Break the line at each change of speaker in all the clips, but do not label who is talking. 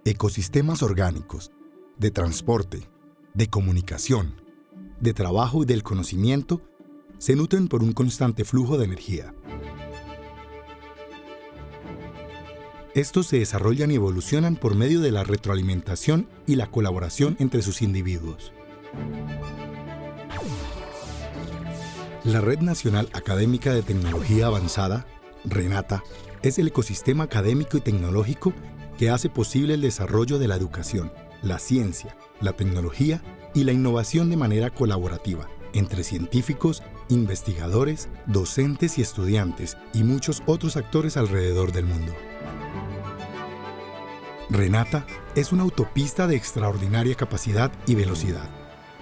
Ecosistemas orgánicos, de transporte, de comunicación, de trabajo y del conocimiento se nutren por un constante flujo de energía. Estos se desarrollan y evolucionan por medio de la retroalimentación y la colaboración entre sus individuos. La Red Nacional Académica de Tecnología Avanzada, RENATA, es el ecosistema académico y tecnológico que hace posible el desarrollo de la educación, la ciencia, la tecnología y la innovación de manera colaborativa entre científicos, investigadores, docentes y estudiantes y muchos otros actores alrededor del mundo. RENATA es una autopista de extraordinaria capacidad y velocidad,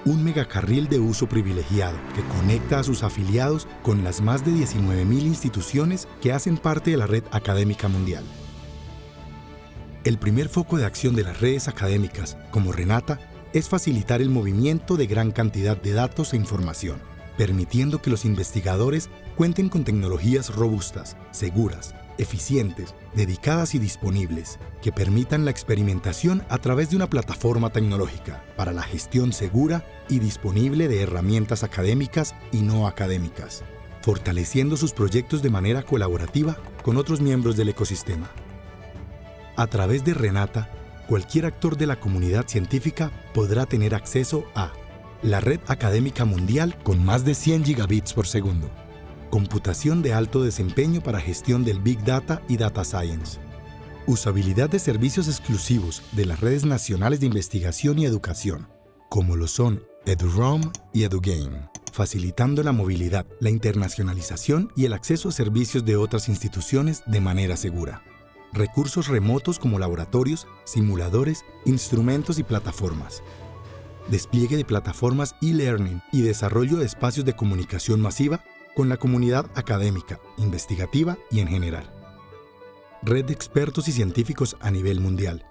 un megacarril de uso privilegiado que conecta a sus afiliados con las más de 19.000 instituciones que hacen parte de la red académica mundial. El primer foco de acción de las redes académicas, como RENATA, es facilitar el movimiento de gran cantidad de datos e información, permitiendo que los investigadores cuenten con tecnologías robustas, seguras, eficientes, dedicadas y disponibles, que permitan la experimentación a través de una plataforma tecnológica para la gestión segura y disponible de herramientas académicas y no académicas, fortaleciendo sus proyectos de manera colaborativa con otros miembros del ecosistema. A través de RENATA, cualquier actor de la comunidad científica podrá tener acceso a la red académica mundial con más de 100 gigabits por segundo, computación de alto desempeño para gestión del Big Data y Data Science, usabilidad de servicios exclusivos de las redes nacionales de investigación y educación, como lo son EduRoam y EduGain, facilitando la movilidad, la internacionalización y el acceso a servicios de otras instituciones de manera segura. Recursos remotos como laboratorios, simuladores, instrumentos y plataformas. Despliegue de plataformas e-learning y desarrollo de espacios de comunicación masiva con la comunidad académica, investigativa y en general. Red de expertos y científicos a nivel mundial.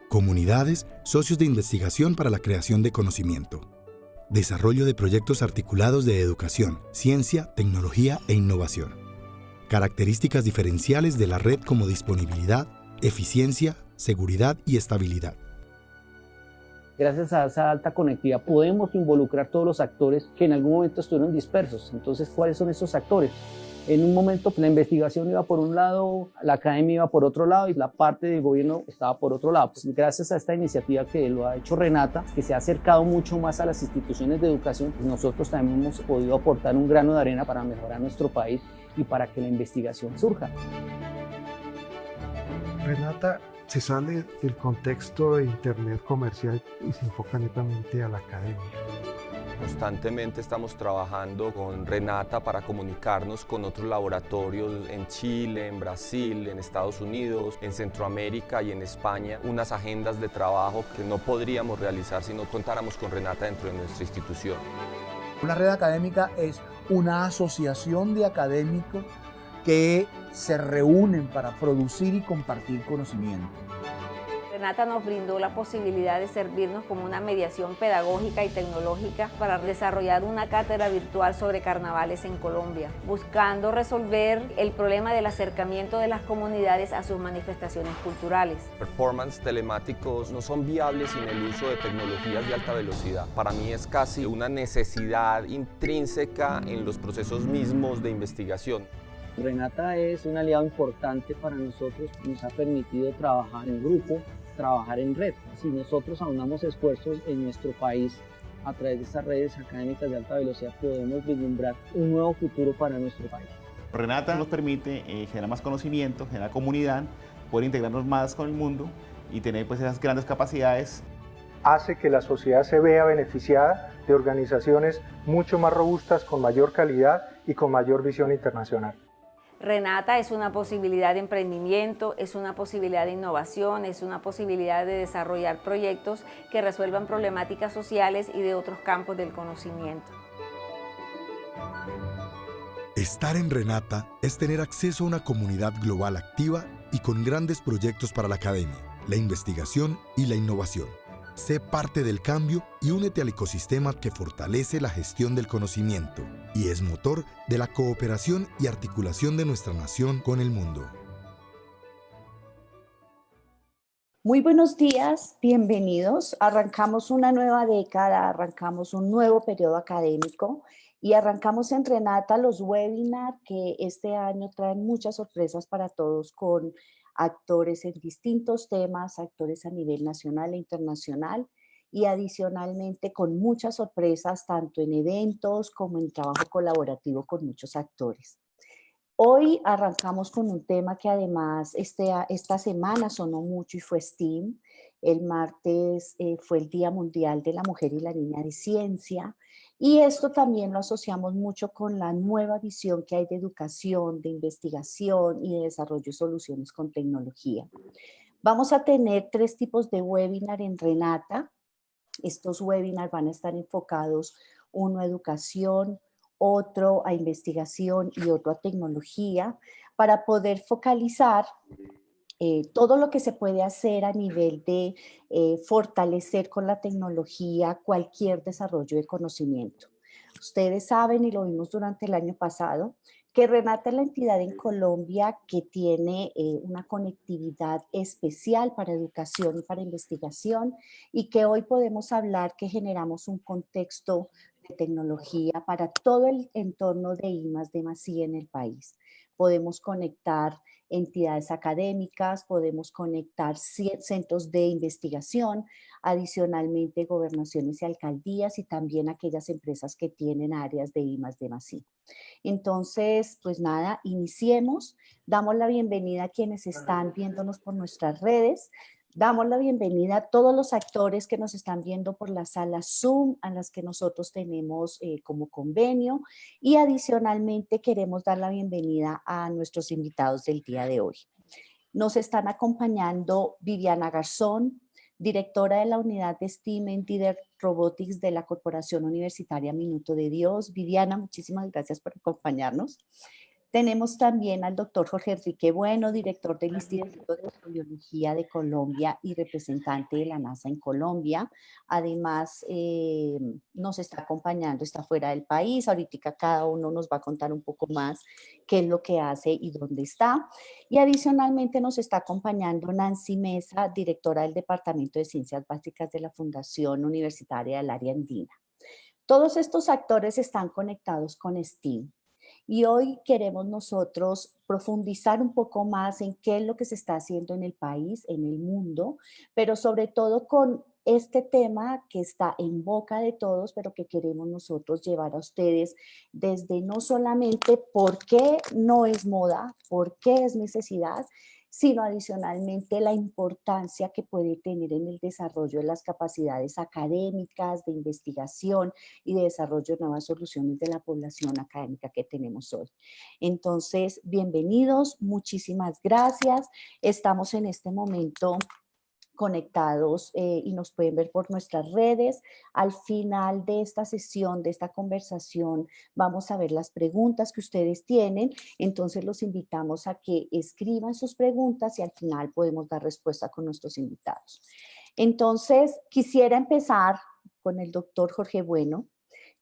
Comunidades, socios de investigación para la creación de conocimiento. Desarrollo de proyectos articulados de educación, ciencia, tecnología e innovación. Características diferenciales de la red como disponibilidad, eficiencia, seguridad y estabilidad.
Gracias a esa alta conectividad podemos involucrar todos los actores que en algún momento estuvieron dispersos. Entonces, ¿cuáles son esos actores? En un momento la investigación iba por un lado, la academia iba por otro lado y la parte del gobierno estaba por otro lado. Pues gracias a esta iniciativa que lo ha hecho RENATA, que se ha acercado mucho más a las instituciones de educación, pues nosotros también hemos podido aportar un grano de arena para mejorar nuestro país y para que la investigación surja.
RENATA se sale del contexto de Internet comercial y se enfoca netamente a la academia.
Constantemente estamos trabajando con RENATA para comunicarnos con otros laboratorios en Chile, en Brasil, en Estados Unidos, en Centroamérica y en España. Unas agendas de trabajo que no podríamos realizar si no contáramos con RENATA dentro de nuestra institución.
Una red académica es una asociación de académicos que se reúnen para producir y compartir conocimiento.
RENATA nos brindó la posibilidad de servirnos como una mediación pedagógica y tecnológica para desarrollar una cátedra virtual sobre carnavales en Colombia, buscando resolver el problema del acercamiento de las comunidades a sus manifestaciones culturales.
Performance telemáticos no son viables sin el uso de tecnologías de alta velocidad. Para mí es casi una necesidad intrínseca en los procesos mismos de investigación.
RENATA es un aliado importante para nosotros, nos ha permitido trabajar en grupo, trabajar en red. Si nosotros aunamos esfuerzos en nuestro país a través de estas redes académicas de alta velocidad, podemos vislumbrar un nuevo futuro para nuestro país.
RENATA nos permite generar más conocimiento, generar comunidad, poder integrarnos más con el mundo y tener pues esas grandes capacidades.
Hace que la sociedad se vea beneficiada de organizaciones mucho más robustas, con mayor calidad y con mayor visión internacional.
RENATA es una posibilidad de emprendimiento, es una posibilidad de innovación, es una posibilidad de desarrollar proyectos que resuelvan problemáticas sociales y de otros campos del conocimiento.
Estar en RENATA es tener acceso a una comunidad global activa y con grandes proyectos para la academia, la investigación y la innovación. Sé parte del cambio y únete al ecosistema que fortalece la gestión del conocimiento y es motor de la cooperación y articulación de nuestra nación con el mundo.
Muy buenos días, bienvenidos. Arrancamos una nueva década, arrancamos un nuevo periodo académico y arrancamos en Renata los webinars que este año traen muchas sorpresas para todos con actores en distintos temas, actores a nivel nacional e internacional y adicionalmente con muchas sorpresas tanto en eventos como en trabajo colaborativo con muchos actores. Hoy arrancamos con un tema que además esta semana sonó mucho y fue STEAM. El martes fue el Día Mundial de la Mujer y la Niña de Ciencia. Y esto también lo asociamos mucho con la nueva visión que hay de educación, de investigación y de desarrollo de soluciones con tecnología. Vamos a tener 3 tipos de webinar en Renata. Estos webinars van a estar enfocados, uno a educación, otro a investigación y otro a tecnología, para poder focalizar todo lo que se puede hacer a nivel de fortalecer con la tecnología cualquier desarrollo de conocimiento. Ustedes saben, y lo vimos durante el año pasado, que Renata es la entidad en Colombia que tiene una conectividad especial para educación y para investigación y que hoy podemos hablar que generamos un contexto de tecnología para todo el entorno de I+D+I en el país. Podemos conectar entidades académicas, podemos conectar centros de investigación, adicionalmente gobernaciones y alcaldías y también aquellas empresas que tienen áreas de I+D+I. Entonces, pues nada, iniciemos. Damos la bienvenida a quienes están viéndonos por nuestras redes. Damos la bienvenida a todos los actores que nos están viendo por la sala Zoom, a las que nosotros tenemos como convenio. Y adicionalmente queremos dar la bienvenida a nuestros invitados del día de hoy. Nos están acompañando Viviana Garzón, directora de la unidad de STEAM en Didder Robotics de la Corporación Universitaria Minuto de Dios. Viviana, muchísimas gracias por acompañarnos. Tenemos también al doctor Jorge Enrique Bueno, director del Instituto de Astrobiología de Colombia y representante de la NASA en Colombia. Además, nos está acompañando, está fuera del país. Ahorita cada uno nos va a contar un poco más qué es lo que hace y dónde está. Y adicionalmente nos está acompañando Nancy Mesa, directora del Departamento de Ciencias Básicas de la Fundación Universitaria del Área Andina. Todos estos actores están conectados con STEAM. Y hoy queremos nosotros profundizar un poco más en qué es lo que se está haciendo en el país, en el mundo, pero sobre todo con este tema que está en boca de todos, pero que queremos nosotros llevar a ustedes desde no solamente por qué no es moda, por qué es necesidad, sino adicionalmente la importancia que puede tener en el desarrollo de las capacidades académicas, de investigación y de desarrollo de nuevas soluciones de la población académica que tenemos hoy. Entonces, bienvenidos, muchísimas gracias. Estamos en este momento conectados y nos pueden ver por nuestras redes. Al final de esta sesión, de esta conversación, vamos a ver las preguntas que ustedes tienen. Entonces los invitamos a que escriban sus preguntas y al final podemos dar respuesta con nuestros invitados. Entonces quisiera empezar con el doctor Jorge Bueno.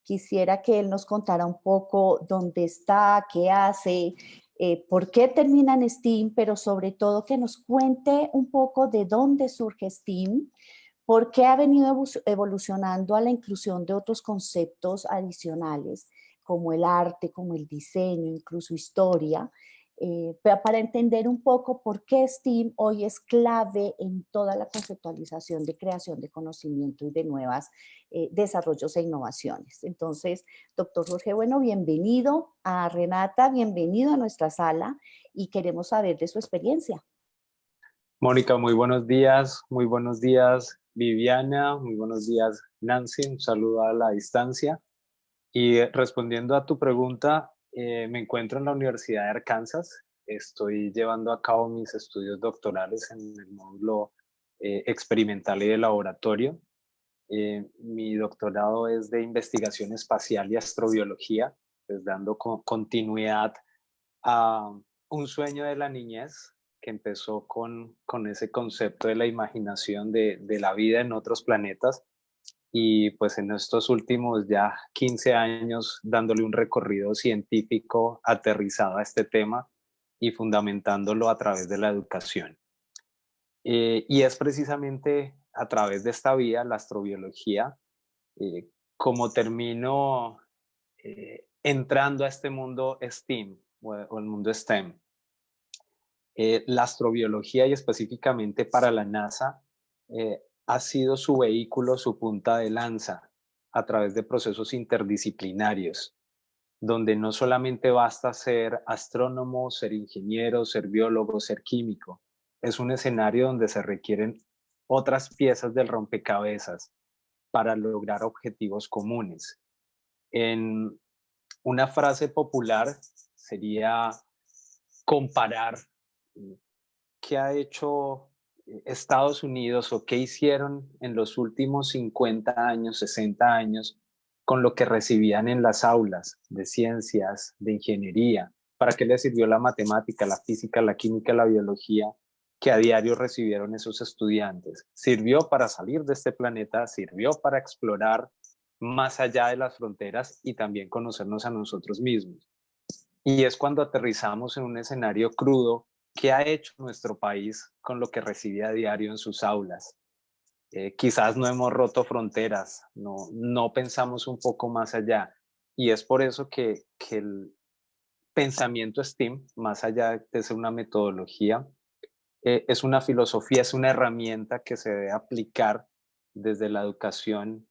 Quisiera que él nos contara un poco dónde está, qué hace, por qué termina en STEAM, pero sobre todo que nos cuente un poco de dónde surge STEAM, por qué ha venido evolucionando a la inclusión de otros conceptos adicionales, como el arte, como el diseño, incluso historia, para entender un poco por qué STEAM hoy es clave en toda la conceptualización de creación de conocimiento y de nuevos desarrollos e innovaciones. Entonces, doctor Jorge Bueno, bienvenido a Renata, bienvenido a nuestra sala y queremos saber de su experiencia.
Mónica, muy buenos días Viviana, muy buenos días Nancy, un saludo a la distancia. Y respondiendo a tu pregunta, me encuentro en la Universidad de Arkansas, estoy llevando a cabo mis estudios doctorales en el módulo experimental y de laboratorio. Mi doctorado es de investigación espacial y astrobiología, pues dando continuidad a un sueño de la niñez que empezó con ese concepto de la imaginación de la vida en otros planetas y pues en estos últimos ya 15 años dándole un recorrido científico aterrizado a este tema y fundamentándolo a través de la educación. Y es precisamente a través de esta vía, la astrobiología, como termino entrando a este mundo STEAM o el mundo STEM. La astrobiología y específicamente para la NASA ha sido su vehículo, su punta de lanza a través de procesos interdisciplinarios, donde no solamente basta ser astrónomo, ser ingeniero, ser biólogo, ser químico. Es un escenario donde se requieren otras piezas del rompecabezas para lograr objetivos comunes. En una frase popular sería comparar qué ha hecho Estados Unidos o qué hicieron en los últimos 50 años, 60 años, con lo que recibían en las aulas de ciencias, de ingeniería. ¿Para qué les sirvió la matemática, la física, la química, la biología que a diario recibieron esos estudiantes? Sirvió para salir de este planeta, sirvió para explorar más allá de las fronteras y también conocernos a nosotros mismos. Y es cuando aterrizamos en un escenario crudo. ¿Qué ha hecho nuestro país con lo que recibe a diario en sus aulas? Quizás no hemos roto fronteras, no pensamos un poco más allá. Y es por eso que el pensamiento STEAM, más allá de ser una metodología, es una filosofía, es una herramienta que se debe aplicar desde la educación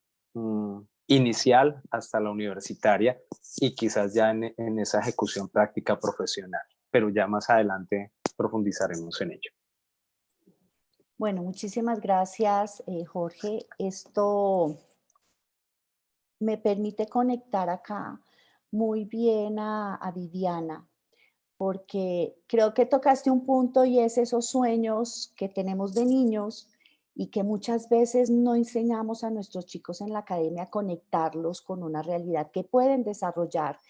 inicial hasta la universitaria y quizás ya en esa ejecución práctica profesional, pero ya más adelante profundizaremos en ello.
Bueno, muchísimas gracias, Jorge. Esto me permite conectar acá muy bien a Viviana, porque creo que tocaste un punto y es esos sueños que tenemos de niños y que muchas veces no enseñamos a nuestros chicos en la academia a conectarlos con una realidad que pueden desarrollar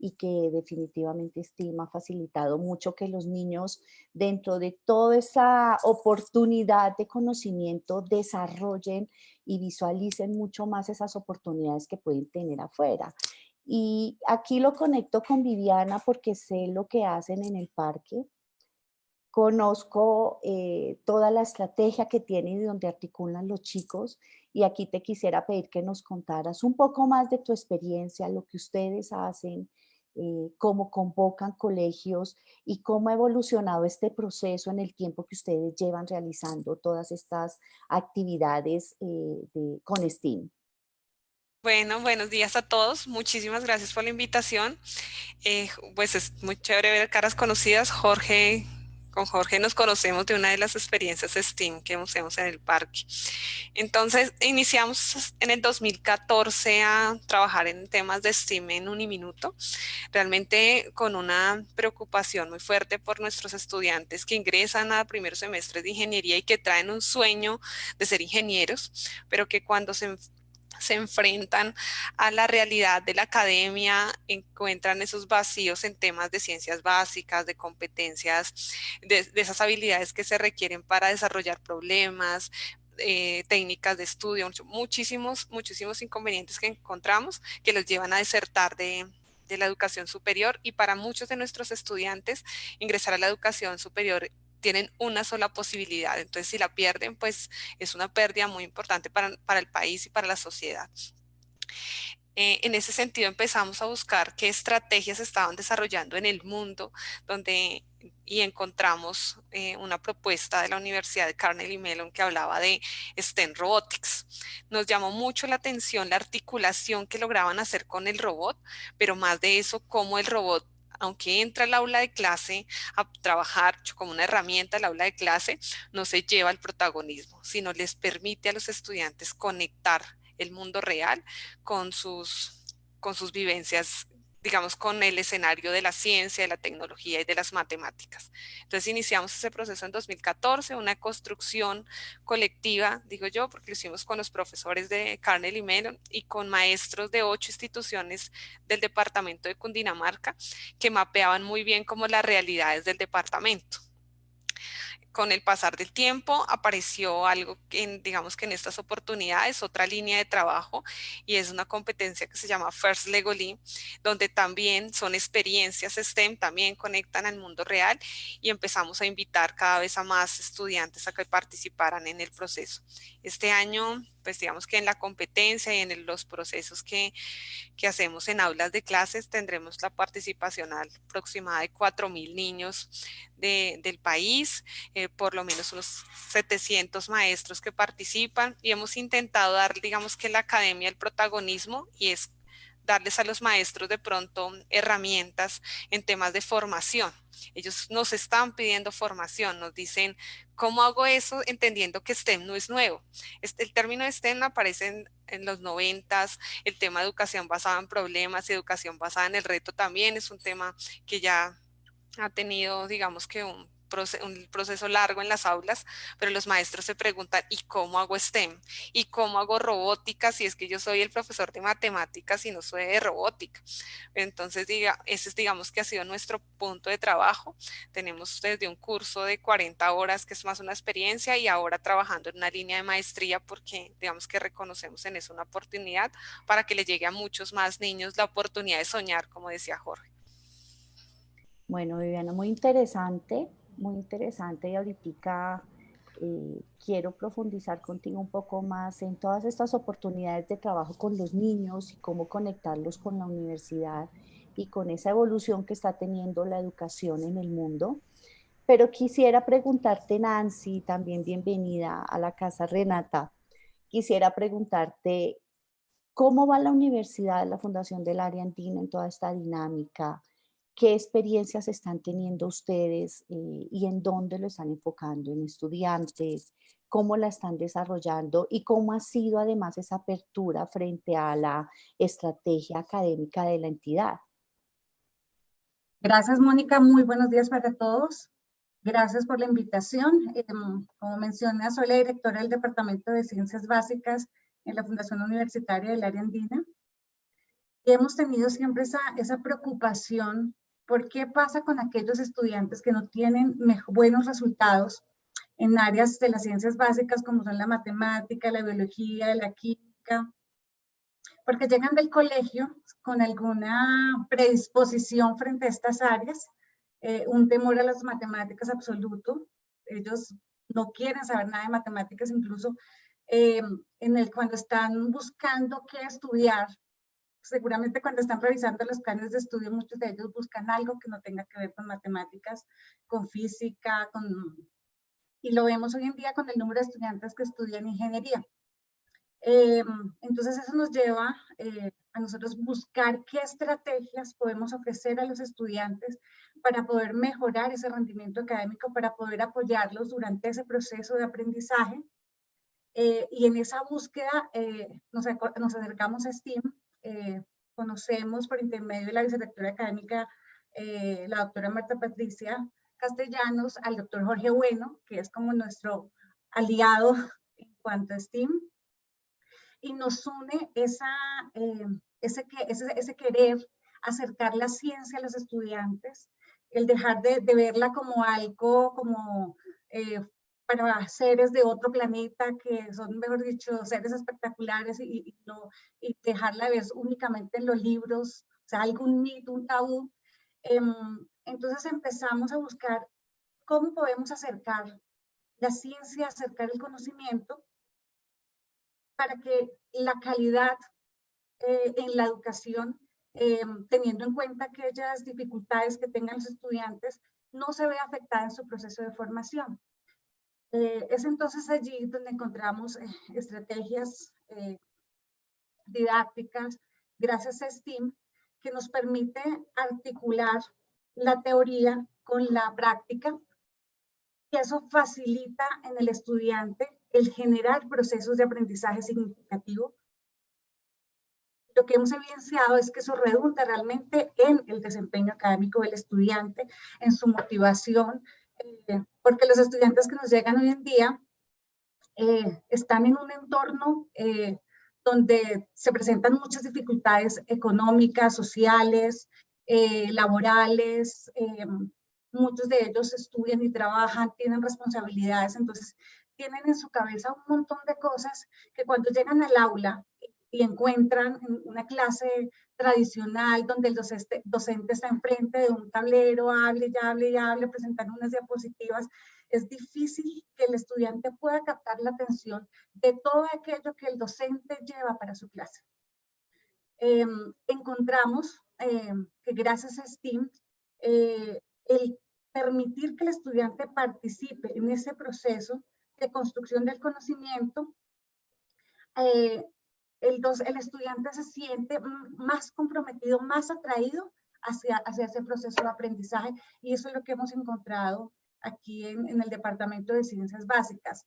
y que definitivamente STEAM ha facilitado mucho que los niños, dentro de toda esa oportunidad de conocimiento, desarrollen y visualicen mucho más esas oportunidades que pueden tener afuera. Y aquí lo conecto con Viviana porque sé lo que hacen en el parque. Conozco toda la estrategia que tienen y donde articulan los chicos, y aquí te quisiera pedir que nos contaras un poco más de tu experiencia, lo que ustedes hacen, cómo convocan colegios y cómo ha evolucionado este proceso en el tiempo que ustedes llevan realizando todas estas actividades con STEAM.
Bueno, buenos días a todos. Muchísimas gracias por la invitación. Pues es muy chévere ver caras conocidas. Con Jorge nos conocemos de una de las experiencias STEAM que hacemos en el parque. Entonces, iniciamos en el 2014 a trabajar en temas de STEAM en Uniminuto, realmente con una preocupación muy fuerte por nuestros estudiantes que ingresan a primeros semestres de ingeniería y que traen un sueño de ser ingenieros, pero que cuando se enfrentan a la realidad de la academia, encuentran esos vacíos en temas de ciencias básicas, de competencias, de esas habilidades que se requieren para desarrollar problemas, técnicas de estudio, muchísimos inconvenientes que encontramos que los llevan a desertar de la educación superior, y para muchos de nuestros estudiantes ingresar a la educación superior tienen una sola posibilidad. Entonces, si la pierden, pues es una pérdida muy importante para el país y para la sociedad. En ese sentido, empezamos a buscar qué estrategias estaban desarrollando en el mundo, y encontramos una propuesta de la Universidad de Carnegie Mellon que hablaba de STEM Robotics. Nos llamó mucho la atención la articulación que lograban hacer con el robot, pero más de eso, cómo el robot, aunque entra al aula de clase a trabajar como una herramienta al aula de clase, no se lleva el protagonismo, sino les permite a los estudiantes conectar el mundo real con sus vivencias, digamos, con el escenario de la ciencia, de la tecnología y de las matemáticas. Entonces iniciamos ese proceso en 2014, una construcción colectiva, digo yo, porque lo hicimos con los profesores de Carnegie Mellon y con maestros de 8 instituciones del departamento de Cundinamarca que mapeaban muy bien como las realidades del departamento. con el pasar del tiempo apareció algo que digamos que en estas oportunidades, otra línea de trabajo, y es una competencia que se llama First Legally, donde también son experiencias STEM, también conectan al mundo real, y empezamos a invitar cada vez a más estudiantes a que participaran en el proceso. Este año, pues digamos que en la competencia y en los procesos que hacemos en aulas de clases tendremos la participación aproximada de 4.000 niños del país, por lo menos unos 700 maestros que participan, y hemos intentado dar, digamos que la academia el protagonismo, y es darles a los maestros de pronto herramientas en temas de formación. Ellos nos están pidiendo formación, nos dicen, ¿cómo hago eso? Entendiendo que STEM no es nuevo. El término de STEM aparece en los 90s, el tema de educación basada en problemas y educación basada en el reto también es un tema que ya ha tenido, digamos que un proceso largo en las aulas, pero los maestros se preguntan, ¿y cómo hago STEM? ¿Y cómo hago robótica si es que yo soy el profesor de matemáticas y no soy de robótica? Entonces, ese es, digamos que ha sido nuestro punto de trabajo. Tenemos desde un curso de 40 horas, que es más una experiencia, y ahora trabajando en una línea de maestría, porque digamos que reconocemos en eso una oportunidad para que le llegue a muchos más niños la oportunidad de soñar, como decía Jorge.
Bueno, Viviana, muy interesante, y ahorita quiero profundizar contigo un poco más en todas estas oportunidades de trabajo con los niños y cómo conectarlos con la universidad y con esa evolución que está teniendo la educación en el mundo. Pero quisiera preguntarte, Nancy, también bienvenida a la Casa Renata, quisiera preguntarte, ¿cómo va la universidad, la Fundación del Área Andina en toda esta dinámica? ¿Qué experiencias están teniendo ustedes y en dónde lo están enfocando? ¿En estudiantes? ¿Cómo la están desarrollando? ¿Y cómo ha sido además esa apertura frente a la estrategia académica de la entidad?
Gracias, Mónica. Muy buenos días para todos. Gracias por la invitación. Como mencioné, soy la directora del Departamento de Ciencias Básicas en la Fundación Universitaria del Área Andina. Y hemos tenido siempre esa preocupación por qué pasa con aquellos estudiantes que no tienen buenos resultados en áreas de las ciencias básicas como son la matemática, la biología, la química, porque llegan del colegio con alguna predisposición frente a estas áreas, un temor a las matemáticas absoluto. Ellos no quieren saber nada de matemáticas, incluso cuando están buscando qué estudiar, seguramente cuando están revisando los planes de estudio, muchos de ellos buscan algo que no tenga que ver con matemáticas, con física, y lo vemos hoy en día con el número de estudiantes que estudian ingeniería. Entonces eso nos lleva a nosotros buscar qué estrategias podemos ofrecer a los estudiantes para poder mejorar ese rendimiento académico, para poder apoyarlos durante ese proceso de aprendizaje. Y en esa búsqueda nos acercamos a STEAM. Conocemos por intermedio de la vicerrectora académica, la doctora Marta Patricia Castellanos, al doctor Jorge Bueno, que es como nuestro aliado en cuanto a STEAM, y nos une ese querer acercar la ciencia a los estudiantes, el dejar de verla como algo, como para seres de otro planeta que son, mejor dicho, seres espectaculares y dejarla ver únicamente en los libros, o sea, algún mito, un tabú. Entonces empezamos a buscar cómo podemos acercar la ciencia, acercar el conocimiento para que la calidad en la educación, teniendo en cuenta aquellas dificultades que tengan los estudiantes, no se vea afectada en su proceso de formación. Es entonces allí donde encontramos estrategias didácticas, gracias a STEAM, que nos permite articular la teoría con la práctica, y eso facilita en el estudiante el generar procesos de aprendizaje significativo. Lo que hemos evidenciado es que eso redunda realmente en el desempeño académico del estudiante, en su motivación, porque los estudiantes que nos llegan hoy en día están en un entorno donde se presentan muchas dificultades económicas, sociales, laborales, muchos de ellos estudian y trabajan, tienen responsabilidades, entonces tienen en su cabeza un montón de cosas que cuando llegan al aula y encuentran una clase tradicional donde el docente está enfrente de un tablero, hable y hable, presentando unas diapositivas, es difícil que el estudiante pueda captar la atención de todo aquello que el docente lleva para su clase. Encontramos que gracias a STEAM, el permitir que el estudiante participe en ese proceso de construcción del conocimiento, el estudiante se siente más comprometido, más atraído hacia ese proceso de aprendizaje, y eso es lo que hemos encontrado aquí en el Departamento de Ciencias Básicas.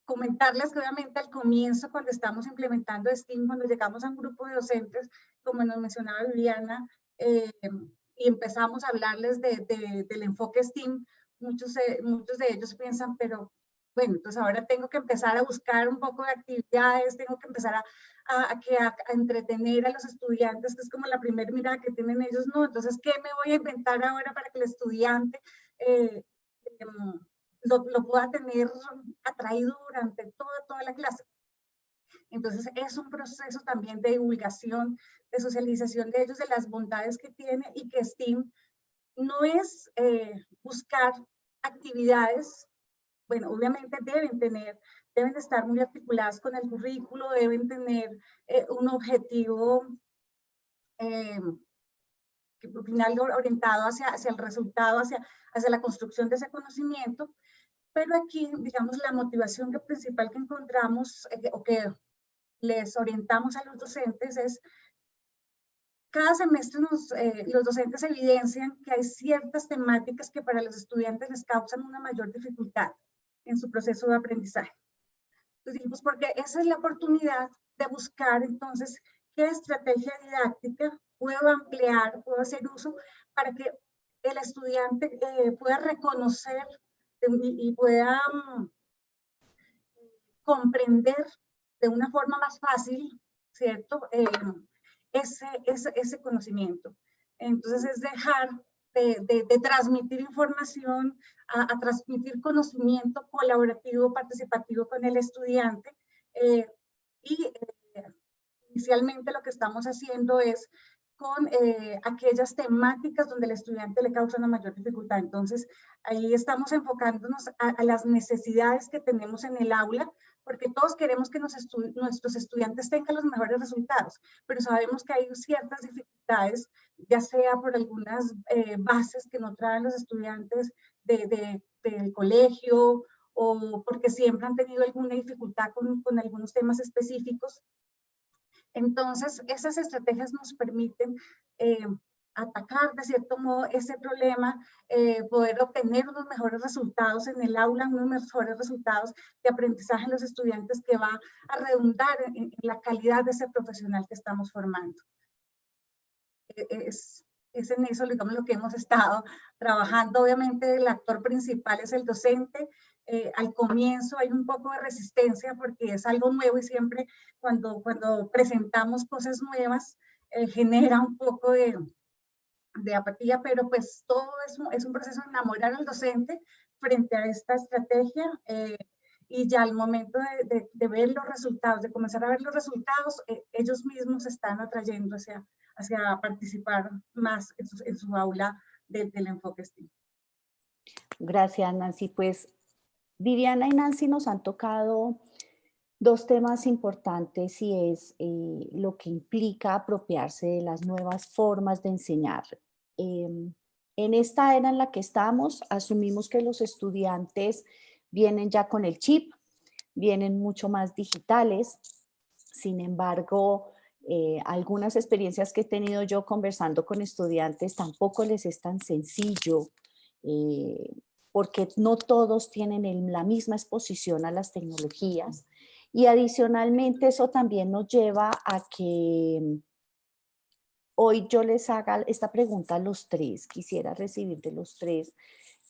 Comentarles que obviamente al comienzo, cuando estamos implementando STEAM, cuando llegamos a un grupo de docentes, como nos mencionaba Viviana, y empezamos a hablarles del enfoque STEAM, muchos de ellos piensan, pero bueno, entonces ahora tengo que empezar a buscar un poco de actividades, tengo que empezar a entretener a los estudiantes, que es como la primera mirada que tienen ellos, ¿no? Entonces, ¿qué me voy a inventar ahora para que el estudiante lo pueda tener atraído durante toda la clase? Entonces, es un proceso también de divulgación, de socialización de ellos, de las bondades que tiene, y que STEAM no es buscar actividades. Bueno, obviamente deben estar muy articuladas con el currículo, deben tener un objetivo final orientado hacia el resultado, hacia la construcción de ese conocimiento, pero aquí, digamos, la motivación principal que encontramos o que les orientamos a los docentes es: cada semestre los docentes evidencian que hay ciertas temáticas que para los estudiantes les causan una mayor dificultad en su proceso de aprendizaje. Entonces dijimos, porque esa es la oportunidad de buscar entonces qué estrategia didáctica puedo ampliar, puedo hacer uso para que el estudiante pueda reconocer y pueda comprender de una forma más fácil, ¿cierto? Ese conocimiento. Entonces es dejar de transmitir información a transmitir conocimiento colaborativo, participativo con el estudiante, inicialmente lo que estamos haciendo es con aquellas temáticas donde el estudiante le causa una mayor dificultad. Entonces, ahí estamos enfocándonos a las necesidades que tenemos en el aula, porque todos queremos que nuestros estudiantes tengan los mejores resultados, pero sabemos que hay ciertas dificultades, ya sea por algunas bases que no traen los estudiantes del colegio, o porque siempre han tenido alguna dificultad con algunos temas específicos. Entonces, esas estrategias nos permiten atacar de cierto modo ese problema, poder obtener unos mejores resultados en el aula, unos mejores resultados de aprendizaje en los estudiantes, que va a redundar en la calidad de ese profesional que estamos formando. Es en eso, digamos, lo que hemos estado trabajando. Obviamente el actor principal es el docente. Al comienzo hay un poco de resistencia porque es algo nuevo, y siempre cuando presentamos cosas nuevas genera un poco de apatía, pero pues todo es un proceso de enamorar al docente frente a esta estrategia, y ya al momento de ver los resultados, de comenzar a ver los resultados, ellos mismos se están atrayendo hacia participar más en su aula del enfoque STEAM.
Gracias, Nancy. Pues Viviana y Nancy nos han tocado dos temas importantes, y es lo que implica apropiarse de las nuevas formas de enseñar. En esta era en la que estamos, asumimos que los estudiantes vienen ya con el chip, vienen mucho más digitales. Sin embargo, algunas experiencias que he tenido yo conversando con estudiantes, tampoco les es tan sencillo, porque no todos tienen la misma exposición a las tecnologías. Y adicionalmente eso también nos lleva a que hoy yo les haga esta pregunta a los tres. Quisiera recibir de los tres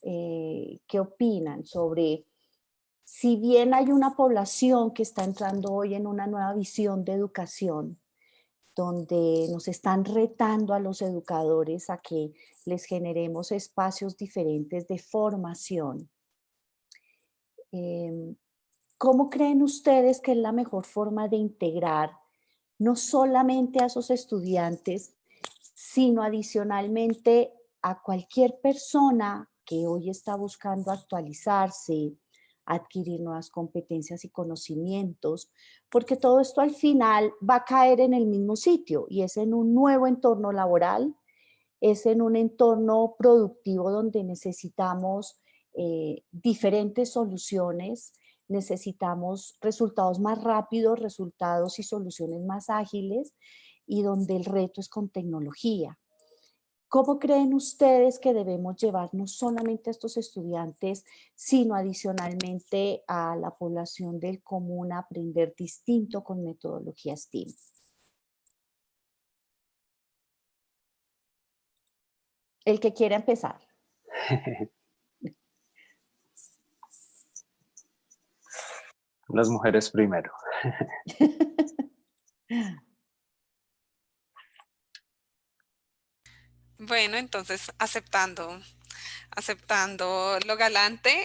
qué opinan sobre, si bien hay una población que está entrando hoy en una nueva visión de educación, donde nos están retando a los educadores a que les generemos espacios diferentes de formación. ¿Cómo creen ustedes que es la mejor forma de integrar no solamente a esos estudiantes, sino adicionalmente a cualquier persona que hoy está buscando actualizarse, adquirir nuevas competencias y conocimientos, porque todo esto al final va a caer en el mismo sitio y es en un nuevo entorno laboral, es en un entorno productivo donde necesitamos diferentes soluciones, necesitamos resultados más rápidos, resultados y soluciones más ágiles y donde el reto es con tecnología. ¿Cómo creen ustedes que debemos llevar no solamente a estos estudiantes, sino adicionalmente a la población del común a aprender distinto con metodología STEAM? El que quiera empezar.
Las mujeres primero.
Bueno, entonces aceptando lo galante,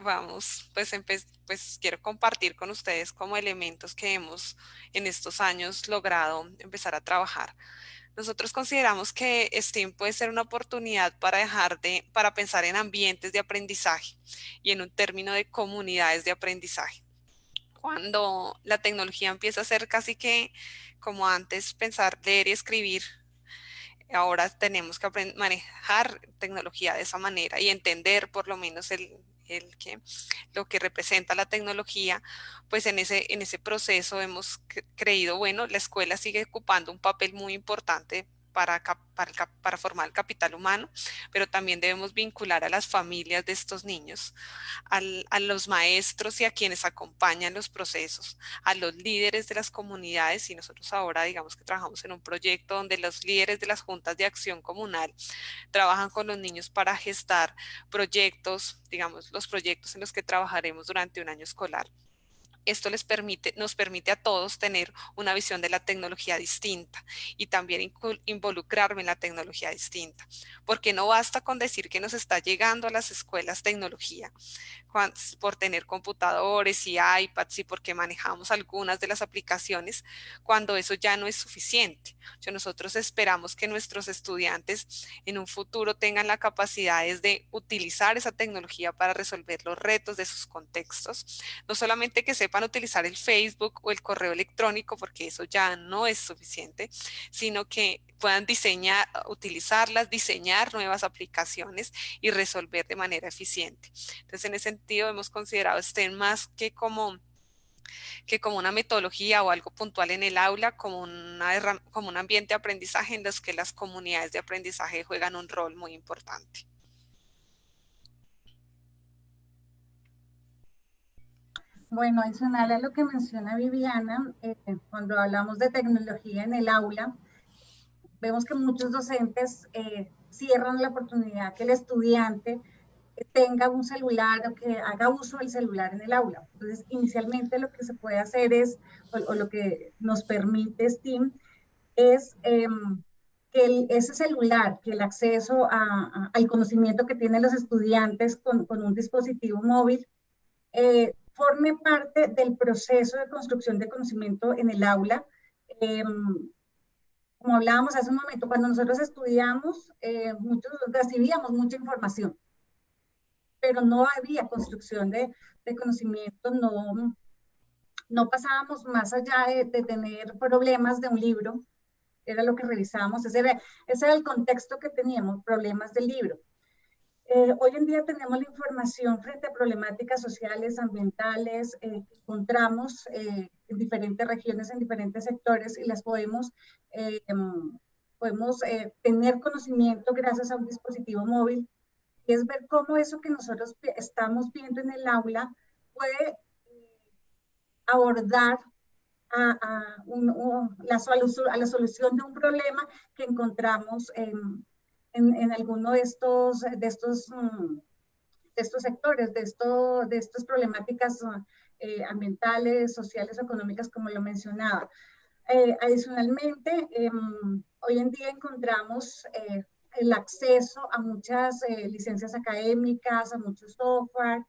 vamos, pues quiero compartir con ustedes como elementos que hemos en estos años logrado empezar a trabajar. Nosotros consideramos que STEAM puede ser una oportunidad para pensar en ambientes de aprendizaje y en un término de comunidades de aprendizaje. Cuando la tecnología empieza a ser casi que como antes pensar, leer y escribir, ahora tenemos que manejar tecnología de esa manera y entender por lo menos lo que representa la tecnología, pues en ese proceso hemos creído, bueno, la escuela sigue ocupando un papel muy importante para formar el capital humano, pero también debemos vincular a las familias de estos niños, a los maestros y a quienes acompañan los procesos, a los líderes de las comunidades, y nosotros ahora digamos que trabajamos en un proyecto donde los líderes de las juntas de acción comunal trabajan con los niños para gestar proyectos, digamos, los proyectos en los que trabajaremos durante un año escolar. Esto nos permite a todos tener una visión de la tecnología distinta y también involucrarme en la tecnología distinta, porque no basta con decir que nos está llegando a las escuelas tecnología por tener computadores y iPads y porque manejamos algunas de las aplicaciones, cuando eso ya no es suficiente. Nosotros esperamos que nuestros estudiantes en un futuro tengan la capacidad de utilizar esa tecnología para resolver los retos de sus contextos, no solamente que sepan utilizar el Facebook o el correo electrónico, porque eso ya no es suficiente, sino que puedan utilizarlas, diseñar nuevas aplicaciones y resolver de manera eficiente. Entonces, en ese sentido, hemos considerado STEM más que como una metodología o algo puntual en el aula, como un ambiente de aprendizaje en los que las comunidades de aprendizaje juegan un rol muy importante.
Bueno, adicional a lo que menciona Viviana, cuando hablamos de tecnología en el aula, vemos que muchos docentes cierran la oportunidad que el estudiante tenga un celular o que haga uso del celular en el aula. Entonces, inicialmente lo que se puede hacer es, o lo que nos permite STEAM, es que ese celular, que el acceso al conocimiento que tienen los estudiantes con un dispositivo móvil, forme parte del proceso de construcción de conocimiento en el aula. Como hablábamos hace un momento, cuando nosotros estudiamos, muchos recibíamos mucha información, pero no había construcción de conocimiento, no pasábamos más allá de tener problemas de un libro, era lo que revisábamos, ese era el contexto que teníamos, problemas del libro. Hoy en día tenemos la información frente a problemáticas sociales, ambientales, que encontramos en diferentes regiones, en diferentes sectores, y las podemos tener conocimiento gracias a un dispositivo móvil, y es ver cómo eso que nosotros estamos viendo en el aula puede abordar a la solución de un problema que encontramos en alguno de estos sectores, de estas problemáticas ambientales, sociales, económicas, como lo mencionaba. Adicionalmente, hoy en día encontramos el acceso a muchas licencias académicas, a mucho software,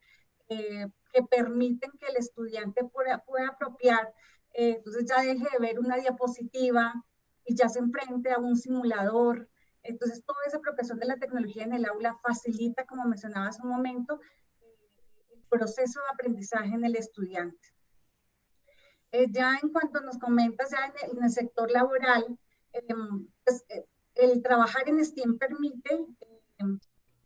que permiten que el estudiante pueda apropiar, entonces ya deje de ver una diapositiva y ya se enfrente a un simulador. Entonces, toda esa apropiación de la tecnología en el aula facilita, como mencionaba hace un momento, el proceso de aprendizaje en el estudiante. Ya en cuanto nos comentas, ya en el sector laboral, pues, el trabajar en STEAM permite,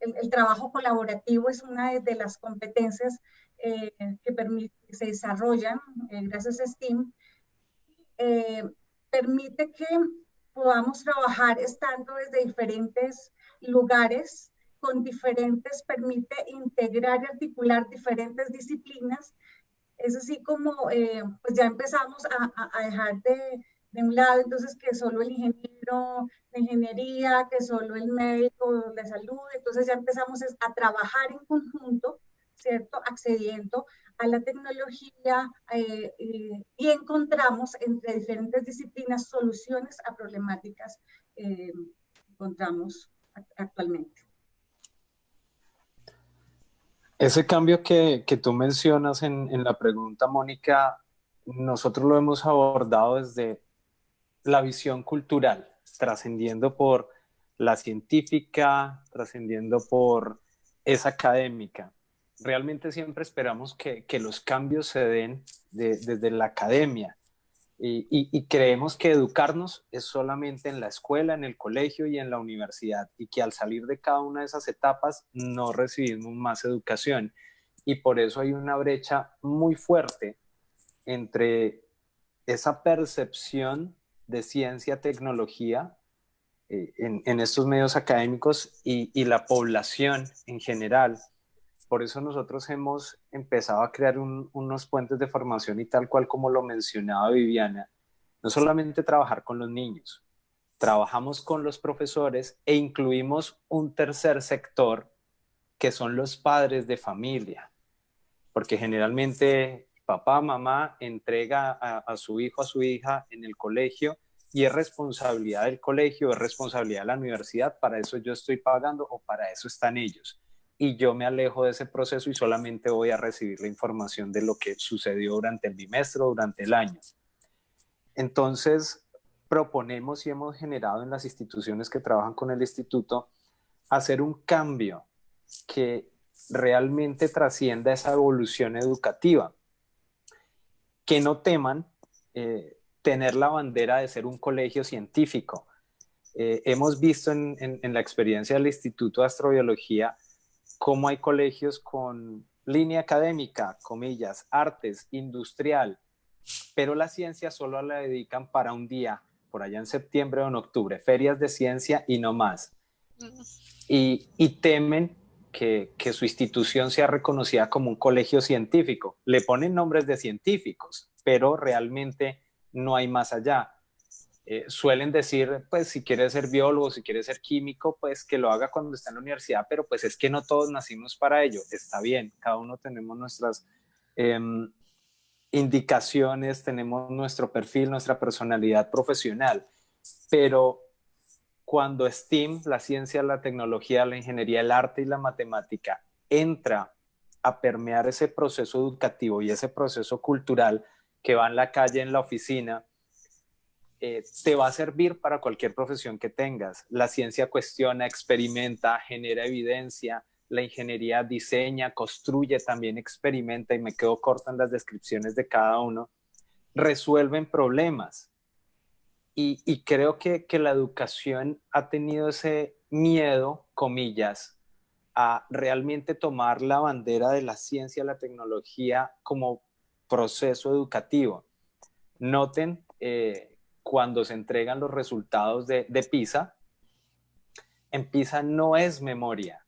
el trabajo colaborativo es una de las competencias que se desarrollan gracias a STEAM. Permite que podamos trabajar estando desde diferentes lugares, permite integrar y articular diferentes disciplinas. Es así como pues ya empezamos a dejar de un lado entonces que solo el ingeniero de ingeniería, que solo el médico de salud, entonces ya empezamos a trabajar en conjunto, ¿cierto? Accediendo a la tecnología y encontramos entre diferentes disciplinas soluciones a problemáticas que encontramos actualmente.
Ese cambio que tú mencionas en la pregunta, Mónica, nosotros lo hemos abordado desde la visión cultural, trascendiendo por la científica, trascendiendo por esa académica. Realmente siempre esperamos que los cambios se den desde la academia y creemos que educarnos es solamente en la escuela, en el colegio y en la universidad, y que al salir de cada una de esas etapas no recibimos más educación. Y por eso hay una brecha muy fuerte entre esa percepción de ciencia, tecnología en estos medios académicos y la población en general. Por eso nosotros hemos empezado a crear unos puentes de formación y tal cual como lo mencionaba Viviana, no solamente trabajar con los niños, trabajamos con los profesores e incluimos un tercer sector que son los padres de familia, porque generalmente papá, mamá entrega a su hijo, a su hija en el colegio y es responsabilidad del colegio, es responsabilidad de la universidad, para eso yo estoy pagando o para eso están ellos. Y yo me alejo de ese proceso y solamente voy a recibir la información de lo que sucedió durante el bimestre o durante el año. Entonces, proponemos y hemos generado en las instituciones que trabajan con el instituto hacer un cambio que realmente trascienda esa evolución educativa. Que no teman tener la bandera de ser un colegio científico. Hemos visto en la experiencia del Instituto de Astrobiología cómo hay colegios con línea académica, comillas, artes, industrial, pero la ciencia solo la dedican para un día, por allá en septiembre o en octubre, ferias de ciencia y no más. Y temen que su institución sea reconocida como un colegio científico. Le ponen nombres de científicos, pero realmente no hay más allá. Suelen decir, pues si quiere ser biólogo, si quiere ser químico, pues que lo haga cuando está en la universidad, pero pues es que no todos nacimos para ello. Está bien, cada uno tenemos nuestras indicaciones, tenemos nuestro perfil, nuestra personalidad profesional, pero cuando STEAM, la ciencia, la tecnología, la ingeniería, el arte y la matemática, entra a permear ese proceso educativo y ese proceso cultural que va en la calle, en la oficina, te va a servir para cualquier profesión que tengas. La ciencia cuestiona, experimenta, genera evidencia, la ingeniería diseña, construye, también experimenta, y me quedo corto en las descripciones de cada uno, resuelven problemas. Y creo que la educación ha tenido ese miedo, comillas, a realmente tomar la bandera de la ciencia, la tecnología como proceso educativo. Noten cuando se entregan los resultados de PISA, en PISA no es memoria,